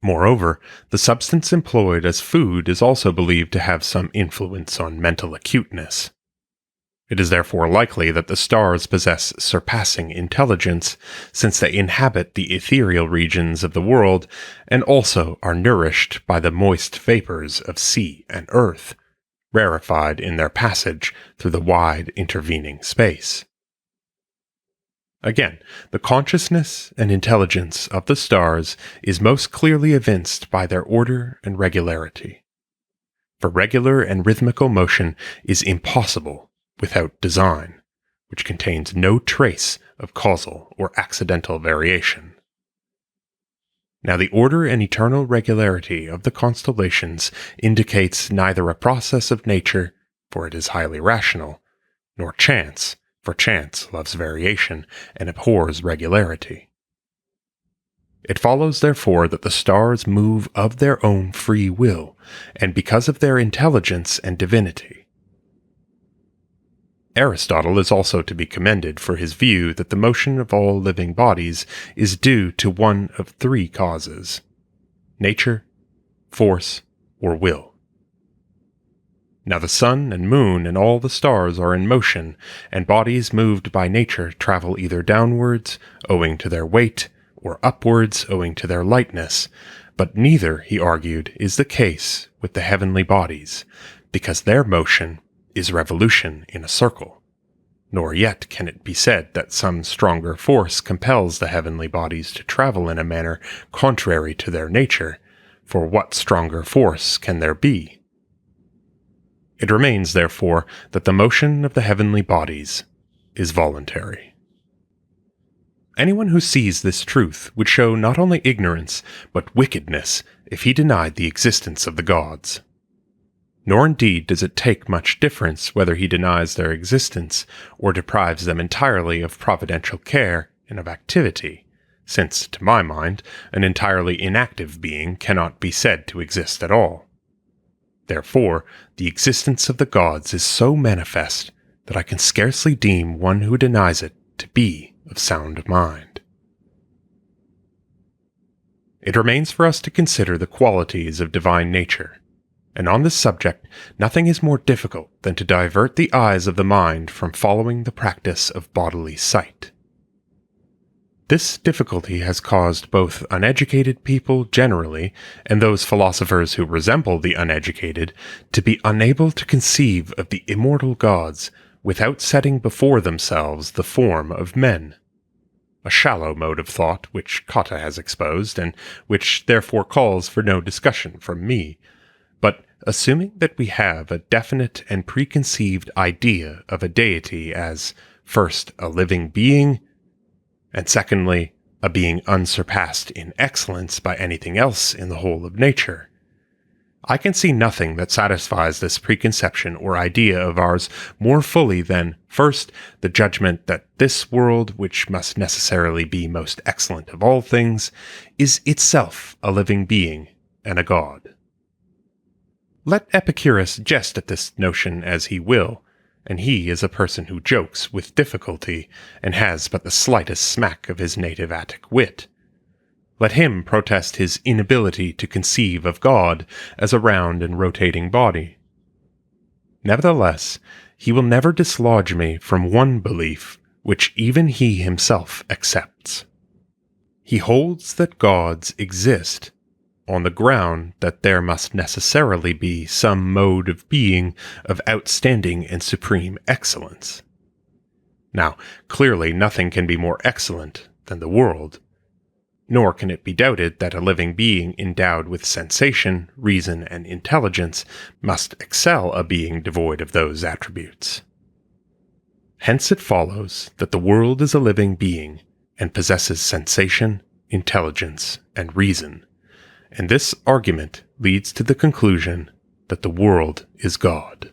Moreover, the substance employed as food is also believed to have some influence on mental acuteness. It is therefore likely that the stars possess surpassing intelligence, since they inhabit the ethereal regions of the world and also are nourished by the moist vapors of sea and earth, rarefied in their passage through the wide intervening space. Again, the consciousness and intelligence of the stars is most clearly evinced by their order and regularity. For regular and rhythmical motion is impossible without design, which contains no trace of causal or accidental variation. Now the order and eternal regularity of the constellations indicates neither a process of nature, for it is highly rational, nor chance, for chance loves variation and abhors regularity. It follows, therefore, that the stars move of their own free will, and because of their intelligence and divinity. Aristotle is also to be commended for his view that the motion of all living bodies is due to one of three causes: nature, force, or will. Now the sun and moon and all the stars are in motion, and bodies moved by nature travel either downwards, owing to their weight, or upwards, owing to their lightness, but neither, he argued, is the case with the heavenly bodies, because their motion is revolution in a circle. Nor yet can it be said that some stronger force compels the heavenly bodies to travel in a manner contrary to their nature, for what stronger force can there be? It remains, therefore, that the motion of the heavenly bodies is voluntary. Anyone who sees this truth would show not only ignorance, but wickedness if he denied the existence of the gods. Nor indeed does it take much difference whether he denies their existence or deprives them entirely of providential care and of activity, since, to my mind, an entirely inactive being cannot be said to exist at all. Therefore, the existence of the gods is so manifest that I can scarcely deem one who denies it to be of sound mind. It remains for us to consider the qualities of divine nature, and on this subject nothing is more difficult than to divert the eyes of the mind from following the practice of bodily sight. This difficulty has caused both uneducated people generally, and those philosophers who resemble the uneducated, to be unable to conceive of the immortal gods without setting before themselves the form of men. A shallow mode of thought which Cotta has exposed, and which therefore calls for no discussion from me. But assuming that we have a definite and preconceived idea of a deity as, first, a living being, and secondly, a being unsurpassed in excellence by anything else in the whole of nature, I can see nothing that satisfies this preconception or idea of ours more fully than, first, the judgment that this world, which must necessarily be most excellent of all things, is itself a living being and a god. Let Epicurus jest at this notion as he will, and he is a person who jokes with difficulty and has but the slightest smack of his native Attic wit. Let him protest his inability to conceive of God as a round and rotating body. Nevertheless, he will never dislodge me from one belief which even he himself accepts. He holds that gods exist on the ground that there must necessarily be some mode of being of outstanding and supreme excellence. Now, clearly nothing can be more excellent than the world, nor can it be doubted that a living being endowed with sensation, reason, and intelligence must excel a being devoid of those attributes. Hence it follows that the world is a living being, and possesses sensation, intelligence, and reason, and this argument leads to the conclusion that the world is God.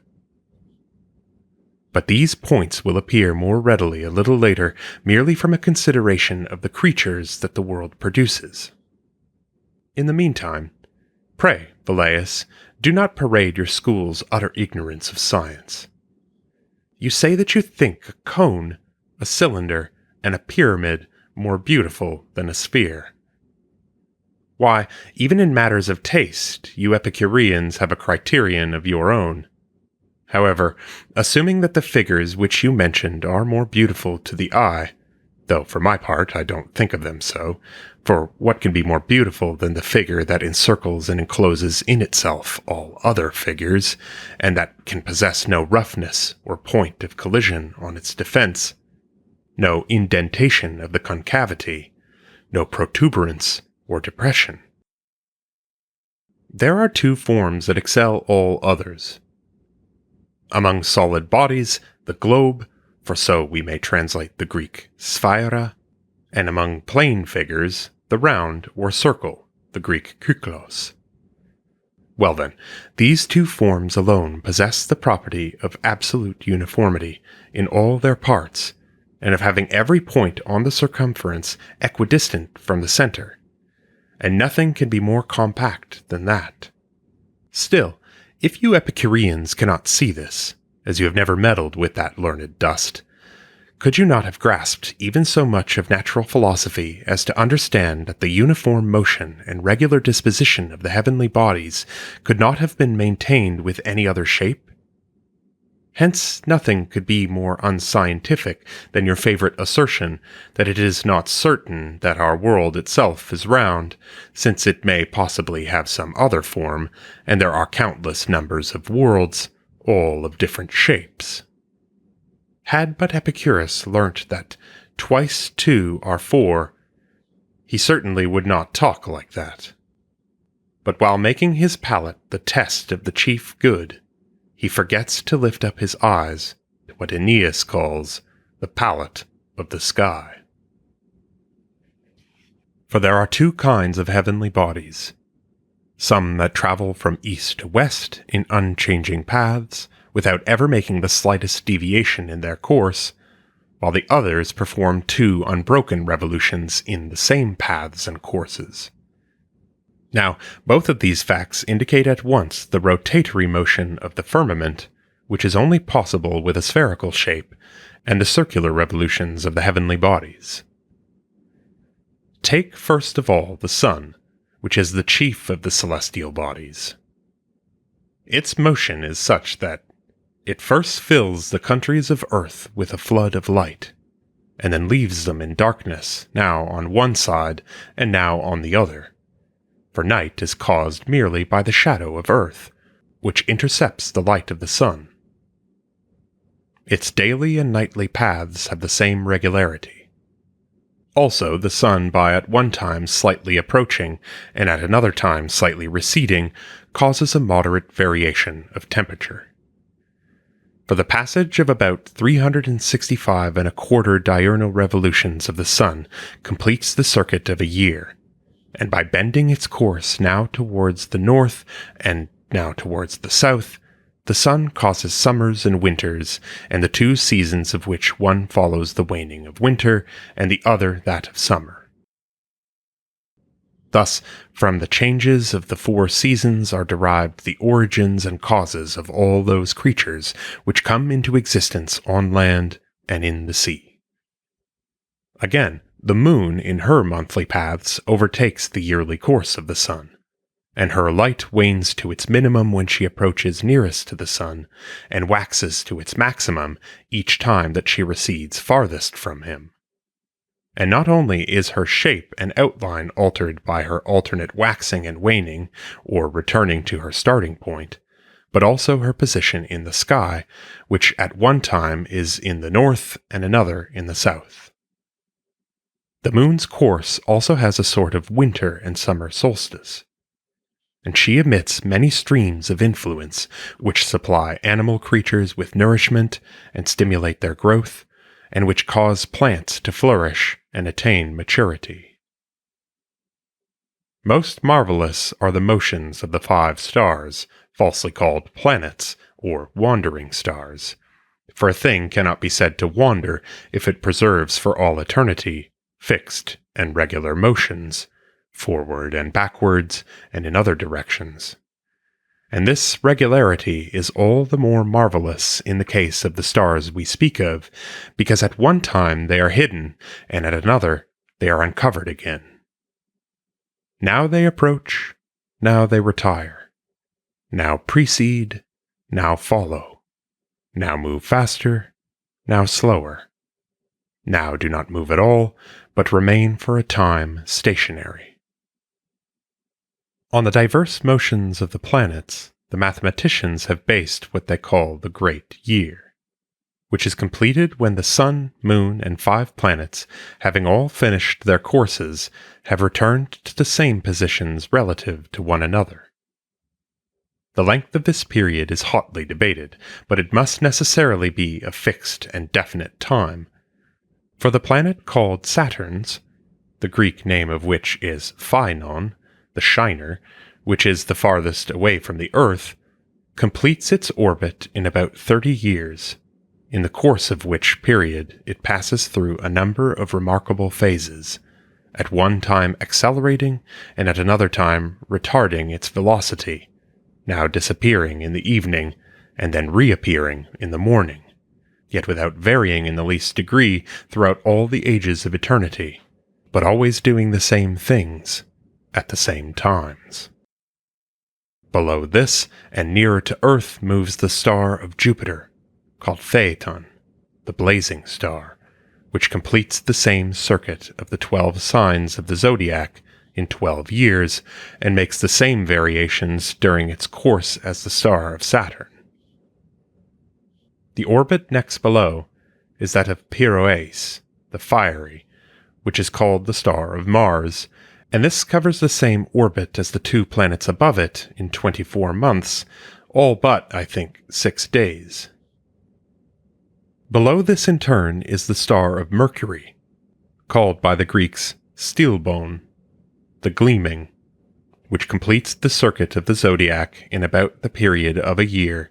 But these points will appear more readily a little later merely from a consideration of the creatures that the world produces. In the meantime, pray, Velleius, do not parade your school's utter ignorance of science. You say that you think a cone, a cylinder, and a pyramid more beautiful than a sphere. Why, even in matters of taste, you Epicureans have a criterion of your own. However, assuming that the figures which you mentioned are more beautiful to the eye, though for my part I don't think of them so, for what can be more beautiful than the figure that encircles and encloses in itself all other figures, and that can possess no roughness or point of collision on its defense, no indentation of the concavity, no protuberance or depression? There are two forms that excel all others. Among solid bodies, the globe, for so we may translate the Greek sphaira, and among plane figures, the round or circle, the Greek kyklos. Well then, these two forms alone possess the property of absolute uniformity in all their parts, and of having every point on the circumference equidistant from the center, and nothing can be more compact than that. Still, if you Epicureans cannot see this, as you have never meddled with that learned dust, could you not have grasped even so much of natural philosophy as to understand that the uniform motion and regular disposition of the heavenly bodies could not have been maintained with any other shape? Hence, nothing could be more unscientific than your favorite assertion that it is not certain that our world itself is round, since it may possibly have some other form, and there are countless numbers of worlds, all of different shapes. Had but Epicurus learnt that twice two are four, he certainly would not talk like that. But while making his palate the test of the chief good, he forgets to lift up his eyes to what Aeneas calls the palate of the sky. For there are two kinds of heavenly bodies, some that travel from east to west in unchanging paths, without ever making the slightest deviation in their course, while the others perform two unbroken revolutions in the same paths and courses. Now, both of these facts indicate at once the rotatory motion of the firmament, which is only possible with a spherical shape, and the circular revolutions of the heavenly bodies. Take first of all the sun, which is the chief of the celestial bodies. Its motion is such that it first fills the countries of earth with a flood of light, and then leaves them in darkness, now on one side and now on the other. For night is caused merely by the shadow of earth, which intercepts the light of the sun. Its daily and nightly paths have the same regularity. Also, the sun, by at one time slightly approaching, and at another time slightly receding, causes a moderate variation of temperature. For the passage of about 365¼ diurnal revolutions of the sun completes the circuit of a year, and by bending its course now towards the north and now towards the south, the sun causes summers and winters, and the two seasons of which one follows the waning of winter, and the other that of summer. Thus, from the changes of the four seasons are derived the origins and causes of all those creatures which come into existence on land and in the sea. Again, the moon in her monthly paths overtakes the yearly course of the sun, and her light wanes to its minimum when she approaches nearest to the sun, and waxes to its maximum each time that she recedes farthest from him. And not only is her shape and outline altered by her alternate waxing and waning, or returning to her starting point, but also her position in the sky, which at one time is in the north and another in the south. The moon's course also has a sort of winter and summer solstice, and she emits many streams of influence which supply animal creatures with nourishment and stimulate their growth, and which cause plants to flourish and attain maturity. Most marvelous are the motions of the 5 stars, falsely called planets, or wandering stars, for a thing cannot be said to wander if it preserves for all eternity fixed and regular motions, forward and backwards, and in other directions. And this regularity is all the more marvelous in the case of the stars we speak of, because at one time they are hidden, and at another they are uncovered again. Now they approach, now they retire, now precede, now follow, now move faster, now slower, now do not move at all, but remain for a time stationary. On the diverse motions of the planets, the mathematicians have based what they call the Great Year, which is completed when the sun, moon, and 5 planets, having all finished their courses, have returned to the same positions relative to one another. The length of this period is hotly debated, but it must necessarily be a fixed and definite time. For the planet called Saturn's, the Greek name of which is Phainon, the shiner, which is the farthest away from the Earth, completes its orbit in about 30 years, in the course of which period it passes through a number of remarkable phases, at one time accelerating and at another time retarding its velocity, now disappearing in the evening and then reappearing in the morning, yet without varying in the least degree throughout all the ages of eternity, but always doing the same things at the same times. Below this, and nearer to Earth, moves the star of Jupiter, called Phaeton, the blazing star, which completes the same circuit of the 12 signs of the zodiac in 12 years, and makes the same variations during its course as the star of Saturn. The orbit next below is that of Pyroeis, the fiery, which is called the star of Mars, and this covers the same orbit as the 2 planets above it in 24 months, all but, I think, 6 days. Below this in turn is the star of Mercury, called by the Greeks Stilbon, the gleaming, which completes the circuit of the zodiac in about the period of a year,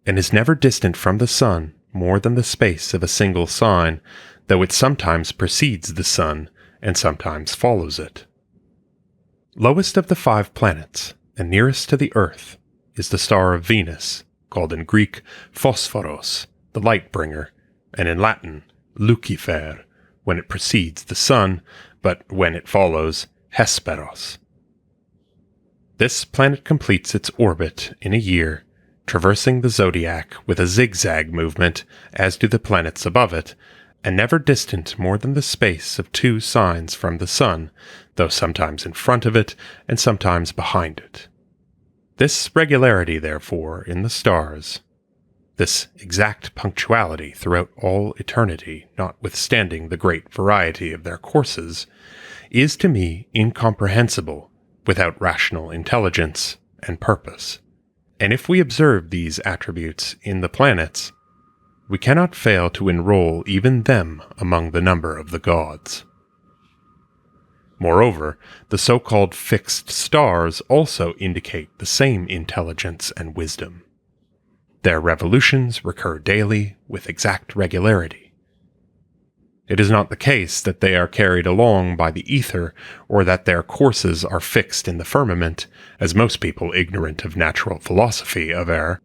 and is never distant from the sun more than the space of a single sign, though it sometimes precedes the sun and sometimes follows it. Lowest of the 5 planets, and nearest to the earth, is the star of Venus, called in Greek Phosphoros, the light-bringer, and in Latin Lucifer, when it precedes the sun, but when it follows, Hesperos. This planet completes its orbit in a year, traversing the zodiac with a zigzag movement, as do the planets above it, and never distant more than the space of 2 signs from the sun, though sometimes in front of it and sometimes behind it. This regularity, therefore, in the stars, this exact punctuality throughout all eternity, notwithstanding the great variety of their courses, is to me incomprehensible without rational intelligence and purpose. And if we observe these attributes in the planets, we cannot fail to enroll even them among the number of the gods. Moreover, the so-called fixed stars also indicate the same intelligence and wisdom. Their revolutions recur daily with exact regularity. It is not the case that they are carried along by the ether, or that their courses are fixed in the firmament, as most people ignorant of natural philosophy aver,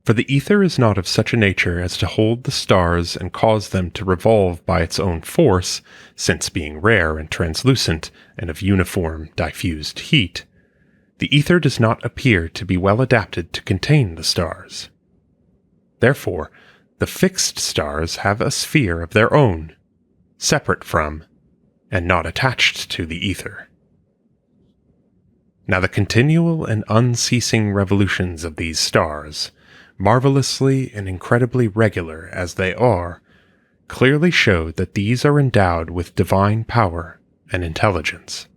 for the ether is not of such a nature as to hold the stars and cause them to revolve by its own force, since being rare and translucent and of uniform diffused heat, the ether does not appear to be well adapted to contain the stars. Therefore, the fixed stars have a sphere of their own, separate from, and not attached to the ether. Now the continual and unceasing revolutions of these stars, marvelously and incredibly regular as they are, clearly show that these are endowed with divine power and intelligence,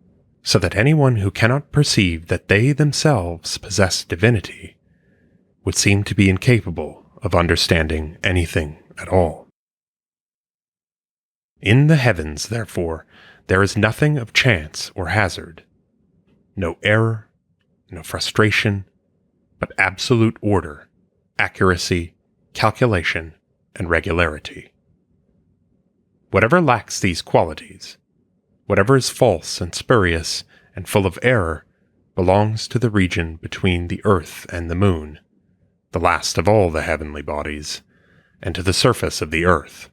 so that anyone who cannot perceive that they themselves possess divinity would seem to be incapable of understanding anything at all. In the heavens, therefore, there is nothing of chance or hazard, no error, no frustration, but absolute order, accuracy, calculation, and regularity. Whatever lacks these qualities, whatever is false and spurious and full of error, belongs to the region between the earth and the moon, the last of all the heavenly bodies, and to the surface of the earth.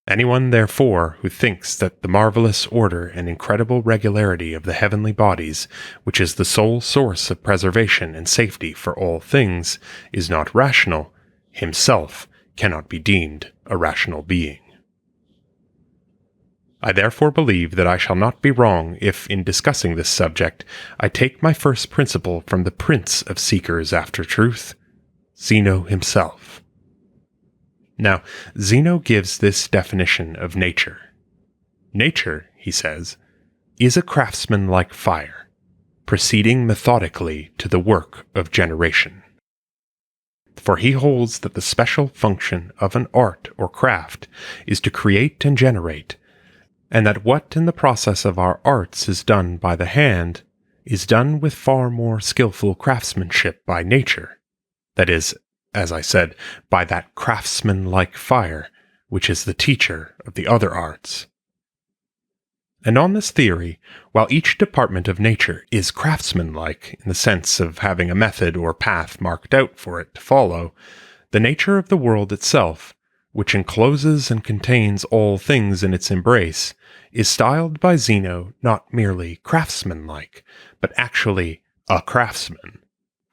Anyone, therefore, who thinks that the marvelous order and incredible regularity of the heavenly bodies, which is the sole source of preservation and safety for all things, is not rational, himself cannot be deemed a rational being. I therefore believe that I shall not be wrong if, in discussing this subject, I take my first principle from the prince of seekers after truth, Zeno himself. Now, Zeno gives this definition of nature. Nature, he says, is a craftsman like fire, proceeding methodically to the work of generation. For he holds that the special function of an art or craft is to create and generate, and that what in the process of our arts is done by the hand is done with far more skillful craftsmanship by nature, that is, as I said, by that craftsman-like fire, which is the teacher of the other arts. And on this theory, while each department of nature is craftsmanlike in the sense of having a method or path marked out for it to follow, the nature of the world itself, which encloses and contains all things in its embrace, is styled by Zeno not merely craftsmanlike, but actually a craftsman,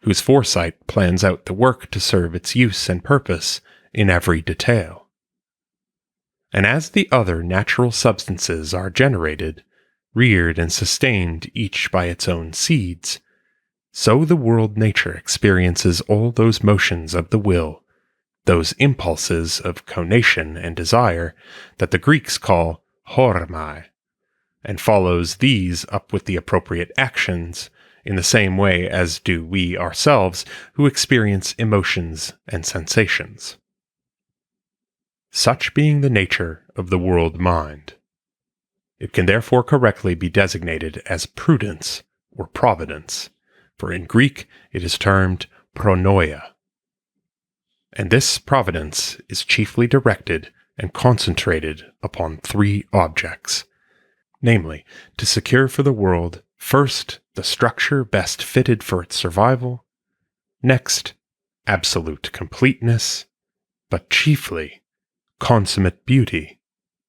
whose foresight plans out the work to serve its use and purpose in every detail. And as the other natural substances are generated, reared and sustained each by its own seeds, so the world nature experiences all those motions of the will, those impulses of conation and desire that the Greeks call hormai, and follows these up with the appropriate actions in the same way as do we ourselves who experience emotions and sensations. Such being the nature of the world mind, it can therefore correctly be designated as prudence or providence, for in Greek it is termed pronoia. And this providence is chiefly directed and concentrated upon three objects, namely, to secure for the world, first, the structure best fitted for its survival, next, absolute completeness, but chiefly, consummate beauty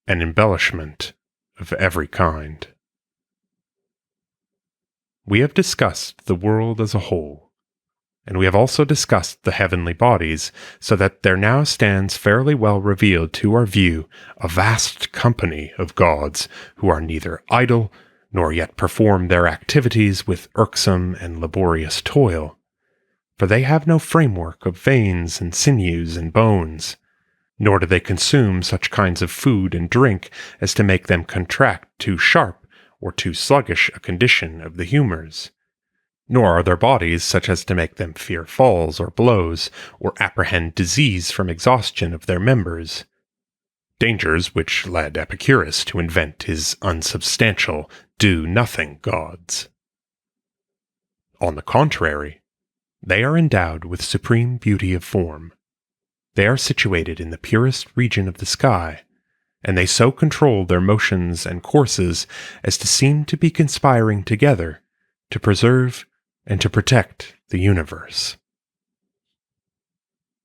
and embellishment of every kind. We have discussed the world as a whole, and we have also discussed the heavenly bodies, so that there now stands fairly well revealed to our view a vast company of gods who are neither idle, nor yet perform their activities with irksome and laborious toil, for they have no framework of veins and sinews and bones, nor do they consume such kinds of food and drink as to make them contract too sharp or too sluggish a condition of the humours, nor are their bodies such as to make them fear falls or blows, or apprehend disease from exhaustion of their members, dangers which led Epicurus to invent his unsubstantial, do-nothing gods. On the contrary, they are endowed with supreme beauty of form. They are situated in the purest region of the sky, and they so control their motions and courses as to seem to be conspiring together to preserve and to protect the universe.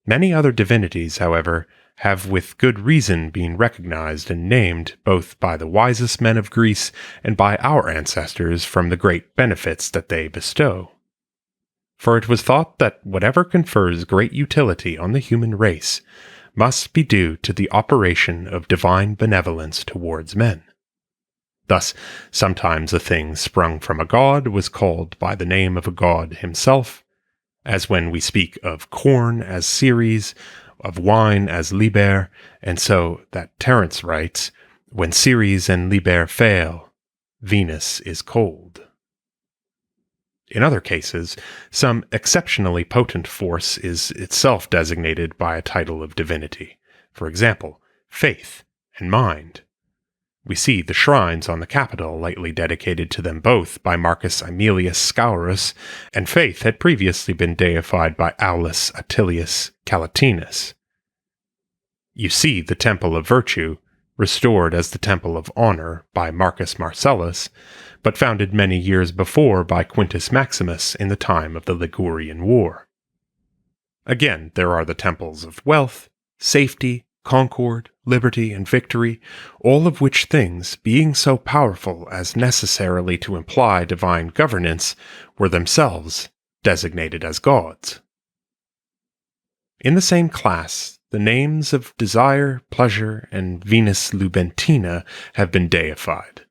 Many other divinities, however, have with good reason been recognized and named both by the wisest men of Greece and by our ancestors from the great benefits that they bestow. For it was thought that whatever confers great utility on the human race must be due to the operation of divine benevolence towards men. Thus, sometimes a thing sprung from a god was called by the name of a god himself, as when we speak of corn as Ceres, of wine as Liber, and so that Terence writes, "When Ceres and Liber fail, Venus is cold." In other cases, some exceptionally potent force is itself designated by a title of divinity. For example, faith and mind. We see the shrines on the Capitol lightly dedicated to them both by Marcus Aemilius Scaurus, and faith had previously been deified by Aulus Attilius Calatinus. You see the Temple of Virtue, restored as the Temple of Honor by Marcus Marcellus, but founded many years before by Quintus Maximus in the time of the Ligurian War. Again, there are the temples of wealth, safety, concord, liberty, and victory, all of which things, being so powerful as necessarily to imply divine governance, were themselves designated as gods. In the same class, the names of desire, pleasure, and Venus Lubentina have been deified,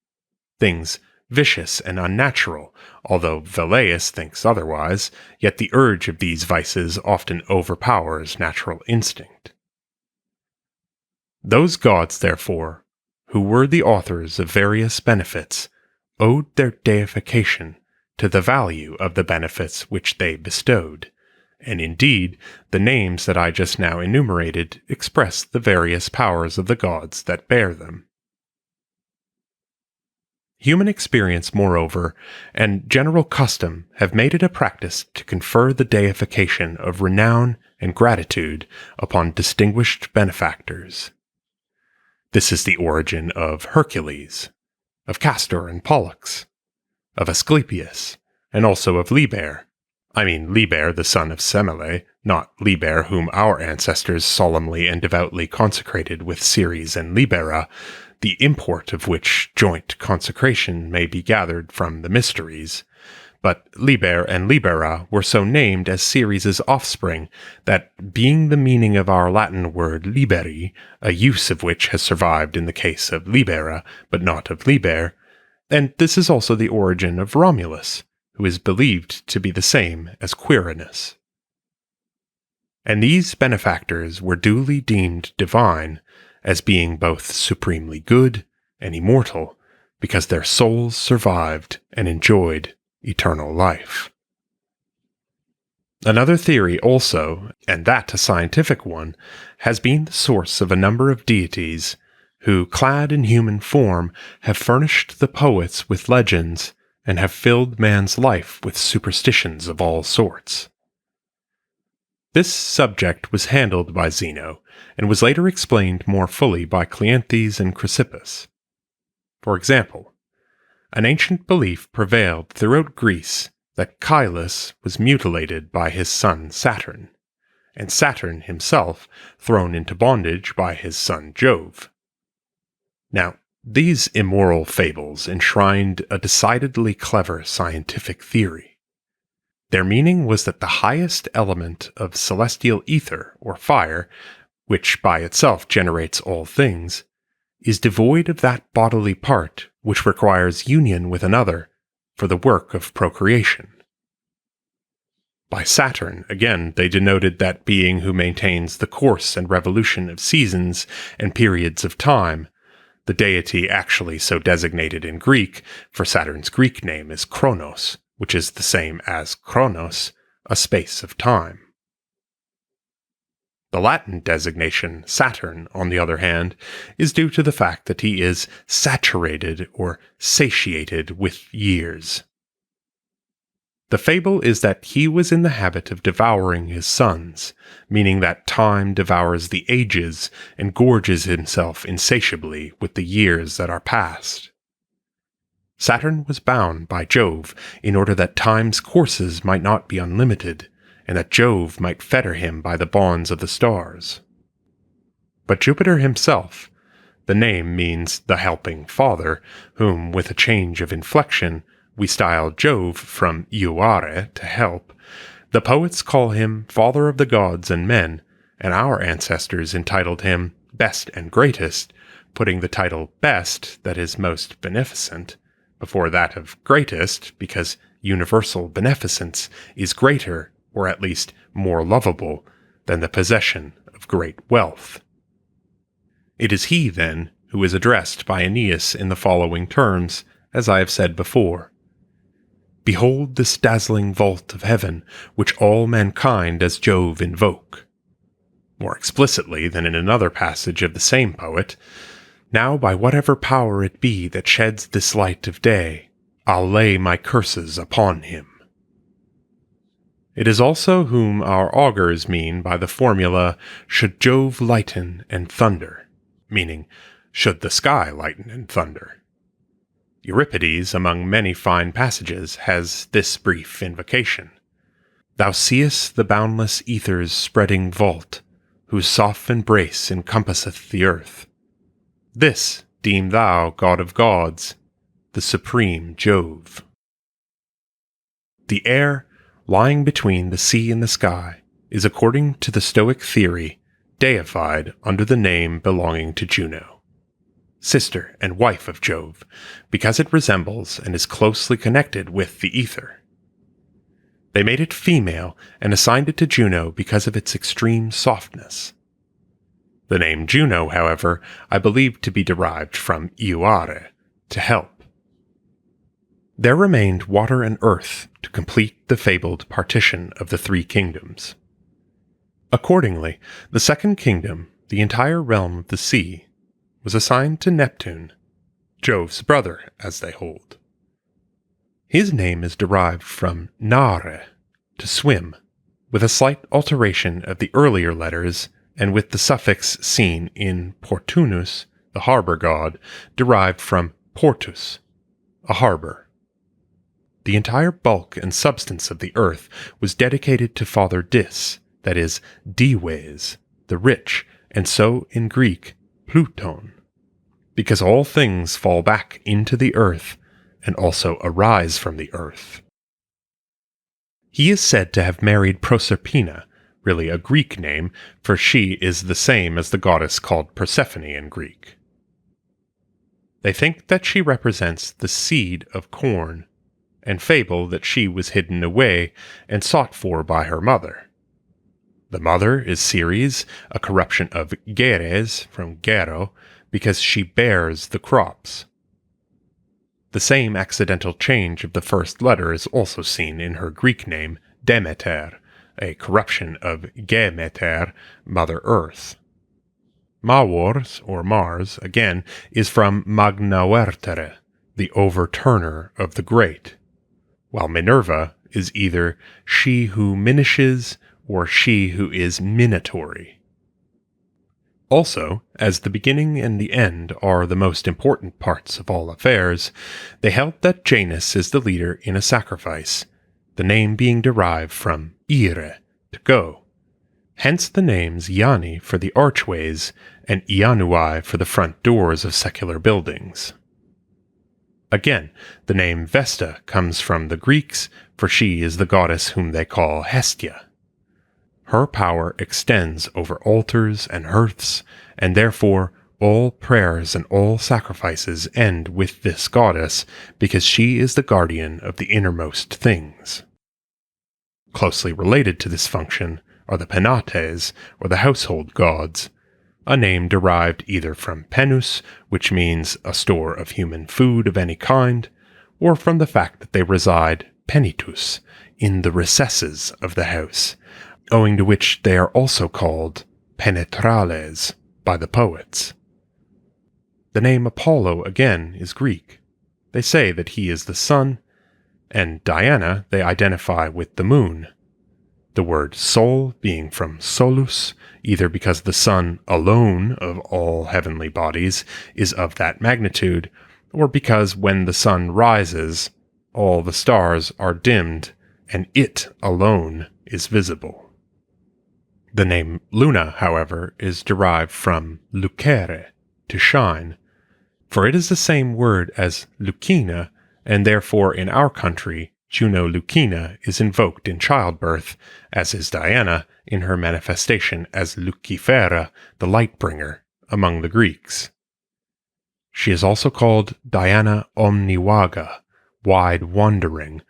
things vicious and unnatural, although Velleius thinks otherwise, yet the urge of these vices often overpowers natural instinct. Those gods, therefore, who were the authors of various benefits, owed their deification to the value of the benefits which they bestowed, and indeed, the names that I just now enumerated express the various powers of the gods that bear them. Human experience, moreover, and general custom have made it a practice to confer the deification of renown and gratitude upon distinguished benefactors. This is the origin of Hercules, of Castor and Pollux, of Asclepius, and also of Liber. I mean Liber, the son of Semele, not Liber, whom our ancestors solemnly and devoutly consecrated with Ceres and Libera, the import of which joint consecration may be gathered from the mysteries. But Liber and Libera were so named as Ceres' offspring that, being the meaning of our Latin word liberi, a use of which has survived in the case of Libera, but not of Liber, and this is also the origin of Romulus, who is believed to be the same as Quirinus. And these benefactors were duly deemed divine, as being both supremely good and immortal, because their souls survived and enjoyed eternal life. Another theory also, and that a scientific one, has been the source of a number of deities who, clad in human form, have furnished the poets with legends and have filled man's life with superstitions of all sorts. This subject was handled by Zeno, and was later explained more fully by Cleanthes and Chrysippus. For example, an ancient belief prevailed throughout Greece that Hylas was mutilated by his son Saturn, and Saturn himself thrown into bondage by his son Jove. Now, these immoral fables enshrined a decidedly clever scientific theory. Their meaning was that the highest element of celestial ether, or fire, which by itself generates all things, is devoid of that bodily part which requires union with another for the work of procreation. By Saturn, again, they denoted that being who maintains the course and revolution of seasons and periods of time, the deity actually so designated in Greek, for Saturn's Greek name is Kronos, which is the same as chronos, a space of time. The Latin designation Saturn, on the other hand, is due to the fact that he is saturated or satiated with years. The fable is that he was in the habit of devouring his sons, meaning that time devours the ages and gorges himself insatiably with the years that are past. Saturn was bound by Jove in order that time's courses might not be unlimited, and that Jove might fetter him by the bonds of the stars. But Jupiter himself, the name means the helping father, whom, with a change of inflection, we style Jove from iuare, to help, the poets call him father of the gods and men, and our ancestors entitled him best and greatest, putting the title best, that is most beneficent, before that of greatest, because universal beneficence is greater, or at least more lovable, than the possession of great wealth. It is he, then, who is addressed by Aeneas in the following terms, as I have said before. Behold this dazzling vault of heaven, which all mankind as Jove invoke. More explicitly than in another passage of the same poet, now by whatever power it be that sheds this light of day, I'll lay my curses upon him. It is also whom our augurs mean by the formula, should Jove lighten and thunder, meaning, should the sky lighten and thunder. Euripides, among many fine passages, has this brief invocation. Thou seest the boundless ether's spreading vault, whose soft embrace encompasseth the earth. This deem thou, God of gods, the supreme Jove. The air, lying between the sea and the sky, is, according to the Stoic theory, deified under the name belonging to Juno, sister and wife of Jove, because it resembles and is closely connected with the ether. They made it female and assigned it to Juno because of its extreme softness. The name Juno, however, I believe to be derived from iuare, to help. There remained water and earth to complete the fabled partition of the three kingdoms. Accordingly, the second kingdom, the entire realm of the sea, was assigned to Neptune, Jove's brother, as they hold. His name is derived from nare, to swim, with a slight alteration of the earlier letters and with the suffix seen in portunus, the harbor god, derived from portus, a harbor. The entire bulk and substance of the earth was dedicated to Father Dis, that is, Dives, the rich, and so in Greek, Pluton, because all things fall back into the earth and also arise from the earth. He is said to have married Proserpina, really a Greek name, for she is the same as the goddess called Persephone in Greek. They think that she represents the seed of corn, and fable that she was hidden away and sought for by her mother. The mother is Ceres, a corruption of Geres from Gero, because she bears the crops. The same accidental change of the first letter is also seen in her Greek name, Demeter, a corruption of Gemeter, Mother Earth. Mawors, or Mars, again, is from Magnawertere, the overturner of the great, while Minerva is either she who minishes or she who is minatory. Also, as the beginning and the end are the most important parts of all affairs, they held that Janus is the leader in a sacrifice, the name being derived from ire, to go. Hence the names Iani for the archways and Ianui for the front doors of secular buildings. Again, the name Vesta comes from the Greeks, for she is the goddess whom they call Hestia. Her power extends over altars and hearths, and therefore all prayers and all sacrifices end with this goddess, because she is the guardian of the innermost things. Closely related to this function are the Penates, or the household gods, a name derived either from penus, which means a store of human food of any kind, or from the fact that they reside penitus, in the recesses of the house, owing to which they are also called penetrales by the poets. The name Apollo, again, is Greek. They say that he is the sun, and Diana they identify with the moon, the word sol being from solus, either because the sun alone of all heavenly bodies is of that magnitude, or because when the sun rises, all the stars are dimmed, and it alone is visible. The name Luna, however, is derived from lucere, to shine, for it is the same word as lucina, and therefore in our country Juno Lucina is invoked in childbirth, as is Diana in her manifestation as Lucifera, the light-bringer, among the Greeks. She is also called Diana Omnivaga, wide-wandering,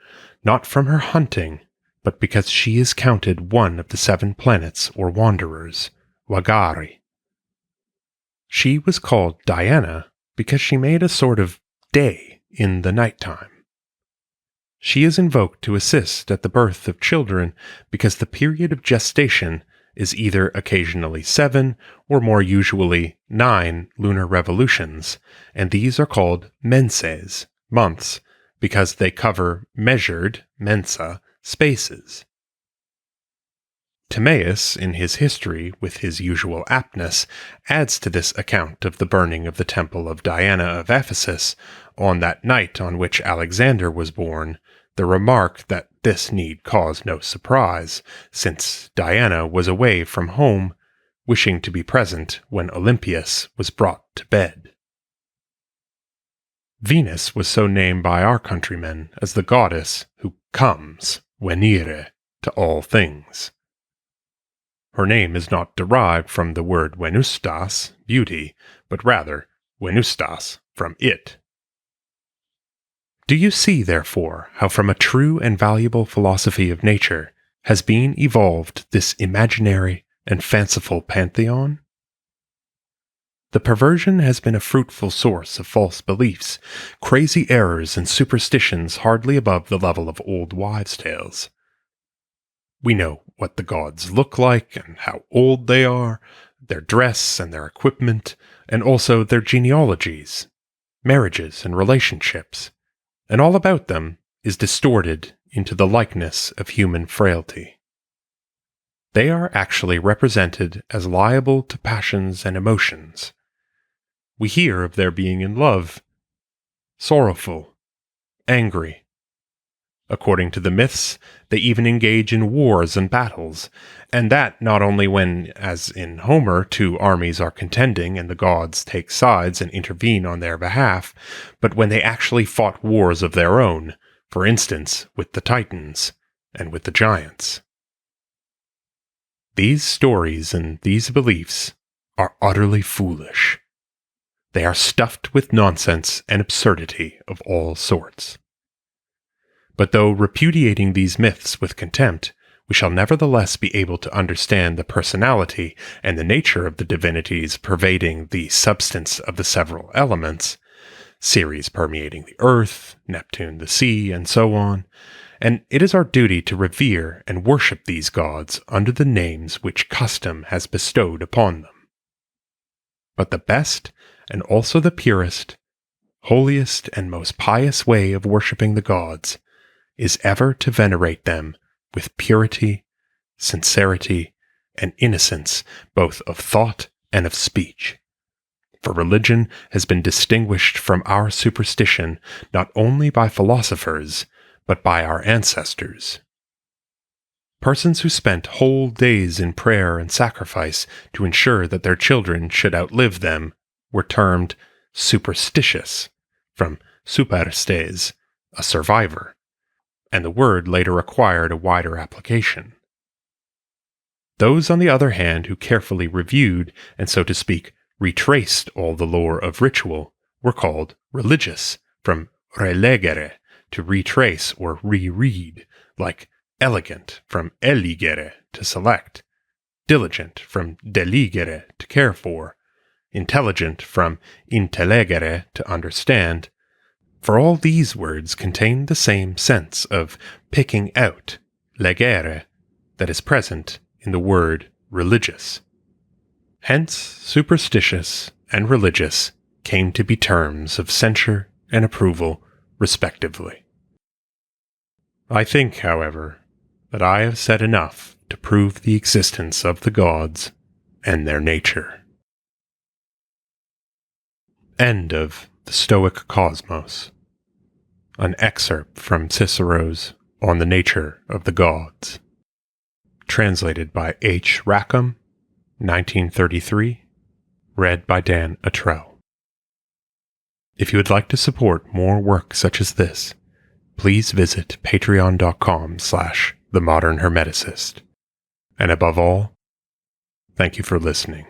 not from her hunting, but because she is counted one of the 7 planets or wanderers, Vagari. She was called Diana because she made a sort of day in the nighttime. She is invoked to assist at the birth of children because the period of gestation is either occasionally 7 or more usually 9 lunar revolutions, and these are called menses, months, because they cover measured, mensa, spaces. Timaeus, in his history, with his usual aptness, adds to this account of the burning of the temple of Diana of Ephesus on that night on which Alexander was born, the remark that this need cause no surprise, since Diana was away from home, wishing to be present when Olympias was brought to bed. Venus was so named by our countrymen as the goddess who comes, venire, to all things. Her name is not derived from the word venustas, beauty, but rather venustas, from it. Do you see, therefore, how from a true and valuable philosophy of nature has been evolved this imaginary and fanciful pantheon? The perversion has been a fruitful source of false beliefs, crazy errors, and superstitions hardly above the level of old wives' tales. We know what the gods look like and how old they are, their dress and their equipment, and also their genealogies, marriages, and relationships, and all about them is distorted into the likeness of human frailty. They are actually represented as liable to passions and emotions. We hear of their being in love, sorrowful, angry. According to the myths, they even engage in wars and battles, and that not only when, as in Homer, two armies are contending and the gods take sides and intervene on their behalf, but when they actually fought wars of their own, for instance, with the Titans and with the giants. These stories and these beliefs are utterly foolish. They are stuffed with nonsense and absurdity of all sorts. But though repudiating these myths with contempt, we shall nevertheless be able to understand the personality and the nature of the divinities pervading the substance of the several elements, Ceres permeating the earth, Neptune the sea, and so on, and it is our duty to revere and worship these gods under the names which custom has bestowed upon them. But the best, and also the purest, holiest, and most pious way of worshipping the gods is ever to venerate them with purity, sincerity, and innocence both of thought and of speech. For religion has been distinguished from our superstition not only by philosophers, but by our ancestors. Persons who spent whole days in prayer and sacrifice to ensure that their children should outlive them were termed superstitious, from superstes, a survivor, and the word later acquired a wider application. Those, on the other hand, who carefully reviewed, and so to speak, retraced all the lore of ritual, were called religious, from relegere, to retrace or reread, like elegant, from eligere, to select, diligent, from deligere, to care for, intelligent, from intellegere, to understand. For all these words contain the same sense of picking out, legere, that is present in the word religious. Hence, superstitious and religious came to be terms of censure and approval, respectively. I think, however, that I have said enough to prove the existence of the gods and their nature. End of The Stoic Cosmos. An excerpt from Cicero's On the Nature of the Gods. Translated by H. Rackham, 1933. Read by Dan Attrell. If you would like to support more work such as this, please visit patreon.com/themodernhermeticist. And above all, thank you for listening.